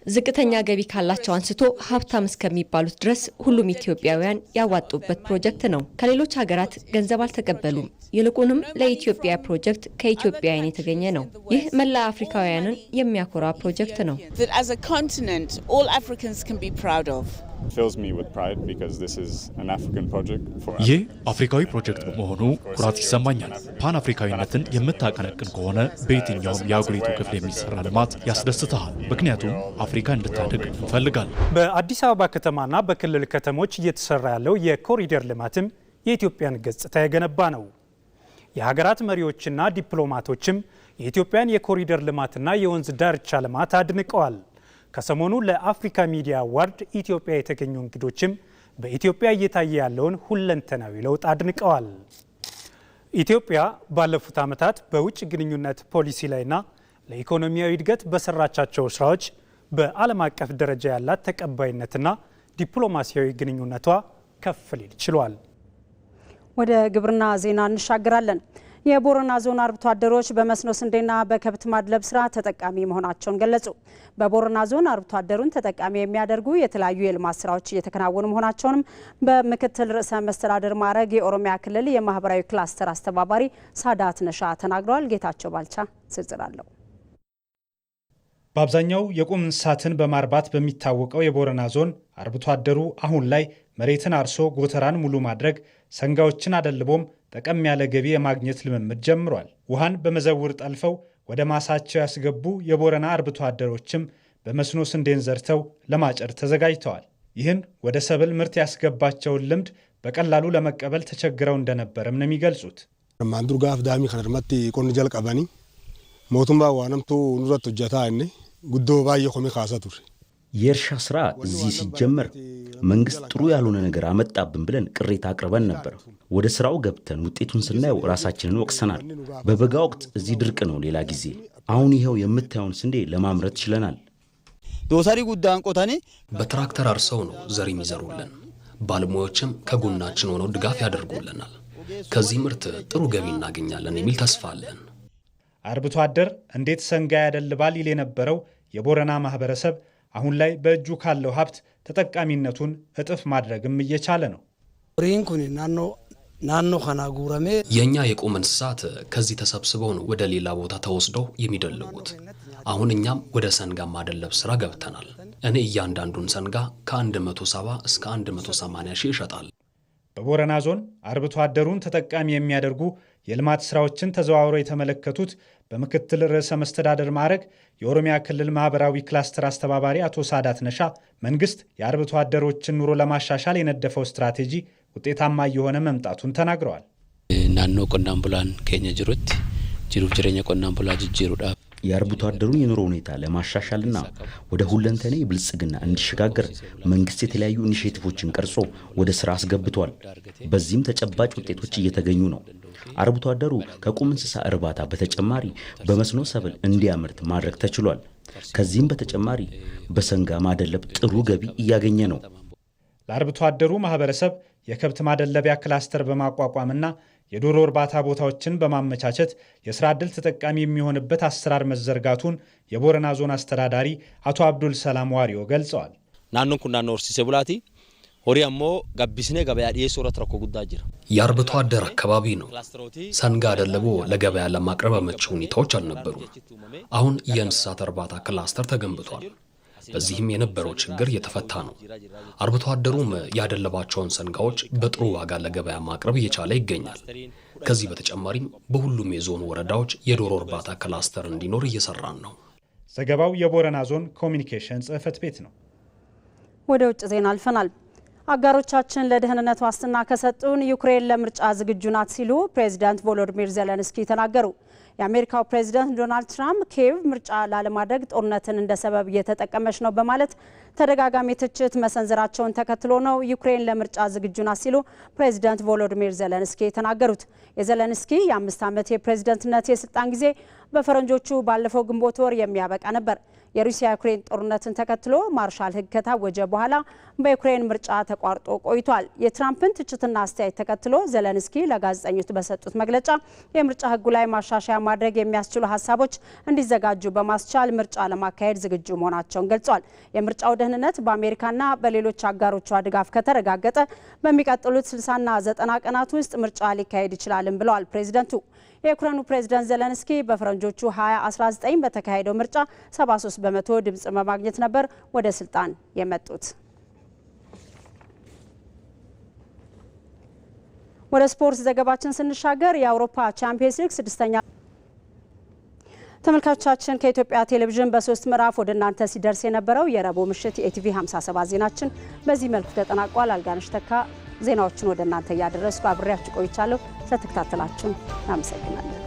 ዝቅተኛ ገቢ ካላቸው አንስቶ ሀብታም እስከሚባሉት ድረስ ሁሉም ኢትዮጵያውያን ያዋጡበት ፕሮጀክት ነው። ከሌሎች ሀገራት ገንዘብ አልተቀበሉም። ይልቁንም ለኢትዮጵያ ፕሮጀክት ከኢትዮጵያውያን የተገኘ ነው። ይህ መላ አፍሪካውያንን የሚያኮራ ፕሮጀክት ነው። ይህ አፍሪካዊ ፕሮጀክት በመሆኑ ኩራት ይሰማኛል። ፓን አፍሪካዊነትን የምታቀነቅን ከሆነ በየትኛውም የአህጉሪቱ ክፍል የሚሰራ ልማት ያስደስትሃል። ምክንያቱም አፍሪካ እንድታድግ እንፈልጋለን። በአዲስ አበባ ከተማና በክልል ከተሞች እየተሰራ ያለው የኮሪደር ልማትም የኢትዮጵያን ገጽታ የገነባ ነው። የሀገራት መሪዎችና ዲፕሎማቶችም የኢትዮጵያን የኮሪደር ልማትና የወንዝ ዳርቻ ልማት አድንቀዋል። ከሰሞኑ ለአፍሪካ ሚዲያ አዋርድ ኢትዮጵያ የተገኙ እንግዶችም በኢትዮጵያ እየታየ ያለውን ሁለንተናዊ ለውጥ አድንቀዋል። ኢትዮጵያ ባለፉት ዓመታት በውጭ ግንኙነት ፖሊሲ ላይና ለኢኮኖሚያዊ እድገት በሰራቻቸው ስራዎች በዓለም አቀፍ ደረጃ ያላት ተቀባይነትና ዲፕሎማሲያዊ ግንኙነቷ ከፍ ሊል ችሏል። ወደ ግብርና ዜና እንሻገራለን። የቦረና ዞን አርብቶ አደሮች በመስኖ ስንዴና በከብት ማድለብ ስራ ተጠቃሚ መሆናቸውን ገለጹ። በቦረና ዞን አርብቶ አደሩን ተጠቃሚ የሚያደርጉ የተለያዩ የልማት ስራዎች እየተከናወኑ መሆናቸውንም በምክትል ርዕሰ መስተዳድር ማዕረግ የኦሮሚያ ክልል የማህበራዊ ክላስተር አስተባባሪ ሳዳት ነሻ ተናግረዋል። ጌታቸው ባልቻ ዝርዝር አለው። በአብዛኛው የቁም እንስሳትን በማርባት በሚታወቀው የቦረና ዞን አርብቶ አደሩ አሁን ላይ መሬትን አርሶ ጎተራን ሙሉ ማድረግ፣ ሰንጋዎችን አደልቦም ጠቀም ያለ ገቢ የማግኘት ልምምድ ጀምሯል። ውሃን በመዘውር ጠልፈው ወደ ማሳቸው ያስገቡ የቦረና አርብቶ አደሮችም በመስኖ ስንዴን ዘርተው ለማጨድ ተዘጋጅተዋል። ይህን ወደ ሰብል ምርት ያስገባቸውን ልምድ በቀላሉ ለመቀበል ተቸግረው እንደነበረም ነው የሚገልጹት። ማንዱርጋፍ ዳሚ ከነርመት ቆን ጀልቀበኒ ሞቱምባ ዋነምቱ ኑረት ጀታ እኔ ጉዶ ባየ ኮሚ ካሰቱር የእርሻ ስራ እዚህ ሲጀመር መንግስት ጥሩ ያልሆነ ነገር አመጣብን ብለን ቅሬታ አቅርበን ነበር። ወደ ስራው ገብተን ውጤቱን ስናየው ራሳችንን ወቅሰናል። በበጋ ወቅት እዚህ ድርቅ ነው ሌላ ጊዜ። አሁን ይኸው የምታየውን ስንዴ ለማምረት ችለናል። ዶሰሪ ጉዳን ቆታኒ በትራክተር አርሰው ነው ዘር የሚዘሩልን። ባለሙያዎችም ከጎናችን ሆነው ድጋፍ ያደርጉልናል። ከዚህ ምርት ጥሩ ገቢ እናገኛለን የሚል ተስፋ አለን። አርብቶ አደር እንዴት ሰንጋ ያደልባል ይል የነበረው የቦረና ማህበረሰብ አሁን ላይ በእጁ ካለው ሀብት ተጠቃሚነቱን እጥፍ ማድረግም እየቻለ ነው። ናኖ ኸና ጉረሜ የኛ የቁም እንስሳት ከዚህ ተሰብስበው ነው ወደ ሌላ ቦታ ተወስደው የሚደልቡት። አሁን እኛም ወደ ሰንጋ ማደለብ ስራ ገብተናል። እኔ እያንዳንዱን ሰንጋ ከ170 እስከ 180 ሺህ ይሸጣል። በቦረና ዞን አርብቶ አደሩን ተጠቃሚ የሚያደርጉ የልማት ስራዎችን ተዘዋውረው የተመለከቱት በምክትል ርዕሰ መስተዳደር ማዕረግ የኦሮሚያ ክልል ማህበራዊ ክላስተር አስተባባሪ አቶ ሳዳት ነሻ መንግስት የአርብቶ አደሮችን ኑሮ ለማሻሻል የነደፈው ስትራቴጂ ውጤታማ እየሆነ መምጣቱን ተናግረዋል። ናኖ ቆናን ቡላን ከኛ ጅሩት ጅሩፍ ጅረኛ ቆናን ቡላ ጅሩዳ የአርብቶ አደሩን የኑሮ ሁኔታ ለማሻሻልና ወደ ሁለንተና ብልጽግና እንዲሸጋገር መንግስት የተለያዩ ኢኒሼቲቮችን ቀርጾ ወደ ስራ አስገብቷል። በዚህም ተጨባጭ ውጤቶች እየተገኙ ነው። አርብቶ አደሩ ከቁም እንስሳ እርባታ በተጨማሪ በመስኖ ሰብል እንዲያመርት ማድረግ ተችሏል። ከዚህም በተጨማሪ በሰንጋ ማደለብ ጥሩ ገቢ እያገኘ ነው። ለአርብቶ አደሩ ማህበረሰብ የከብት ማደለቢያ ክላስተር በማቋቋምና የዶሮ እርባታ ቦታዎችን በማመቻቸት የስራ ዕድል ተጠቃሚ የሚሆንበት አሰራር መዘርጋቱን የቦረና ዞን አስተዳዳሪ አቶ አብዱል ሰላም ዋሪዮ ገልጸዋል። ናኖን ኩናኖ ኦርሲሴ ቡላቲ ሆሪያሞ ጋቢስኔ ገበያ ዲሶረት ረኮ ጉዳ ጅራ የአርብቶ አደር አካባቢ ነው። ሰንጋ አደልቦ ለገበያ ለማቅረብ አመቺ ሁኔታዎች አልነበሩም። አሁን የእንስሳት እርባታ ክላስተር ተገንብቷል። በዚህም የነበረው ችግር የተፈታ ነው። አርብቶ አደሩም ያደለባቸውን ሰንጋዎች በጥሩ ዋጋ ለገበያ ማቅረብ እየቻለ ይገኛል። ከዚህ በተጨማሪም በሁሉም የዞን ወረዳዎች የዶሮ እርባታ ክላስተር እንዲኖር እየሰራን ነው። ዘገባው የቦረና ዞን ኮሚኒኬሽን ጽሕፈት ቤት ነው። ወደ ውጭ ዜና አልፈናል። አጋሮቻችን ለደህንነት ዋስትና ከሰጡን ዩክሬን ለምርጫ ዝግጁ ናት ሲሉ ፕሬዚዳንት ቮሎዲሚር ዜሌንስኪ ተናገሩ። የአሜሪካው ፕሬዚዳንት ዶናልድ ትራምፕ ኪየቭ ምርጫ ላለማድረግ ጦርነትን እንደ ሰበብ እየተጠቀመች ነው በማለት ተደጋጋሚ ትችት መሰንዘራቸውን ተከትሎ ነው ዩክሬን ለምርጫ ዝግጁ ናት ሲሉ ፕሬዚዳንት ቮሎዲሚር ዜሌንስኪ የተናገሩት። የዜሌንስኪ የ5 ዓመት የፕሬዚዳንትነት የስልጣን ጊዜ በፈረንጆቹ ባለፈው ግንቦት ወር የሚያበቃ ነበር። የሩሲያ ዩክሬን ጦርነትን ተከትሎ ማርሻል ሕግ ከታወጀ በኋላ በዩክሬን ምርጫ ተቋርጦ ቆይቷል። የትራምፕን ትችትና አስተያየት ተከትሎ ዜሌንስኪ ለጋዜጠኞች በሰጡት መግለጫ የምርጫ ሕጉ ላይ ማሻሻያ ማድረግ የሚያስችሉ ሀሳቦች እንዲዘጋጁ በማስቻል ምርጫ ለማካሄድ ዝግጁ መሆናቸውን ገልጿል። የምርጫው ደህንነት በአሜሪካና በሌሎች አጋሮቿ ድጋፍ ከተረጋገጠ በሚቀጥሉት 60ና 90 ቀናት ውስጥ ምርጫ ሊካሄድ ይችላልም ብለዋል ፕሬዚደንቱ። የዩክሬኑ ፕሬዝዳንት ዜሌንስኪ በፈረንጆቹ 2019 በተካሄደው ምርጫ 73 በመቶ ድምጽ በማግኘት ነበር ወደ ስልጣን የመጡት። ወደ ስፖርት ዘገባችን ስንሻገር የአውሮፓ ቻምፒየንስ ሊግ 6ኛ ተመልካቾቻችን ከኢትዮጵያ ቴሌቪዥን በ3 ምዕራፍ ወደ እናንተ ሲደርስ የነበረው የረቡዕ ምሽት የኢቲቪ 57 ዜናችን በዚህ መልኩ ተጠናቋል። አልጋነሽ ተካ ዜናዎችን ወደ እናንተ እያደረስኩ አብሬያችሁ ቆይቻለሁ። ስለተከታተላችሁ እናመሰግናለን።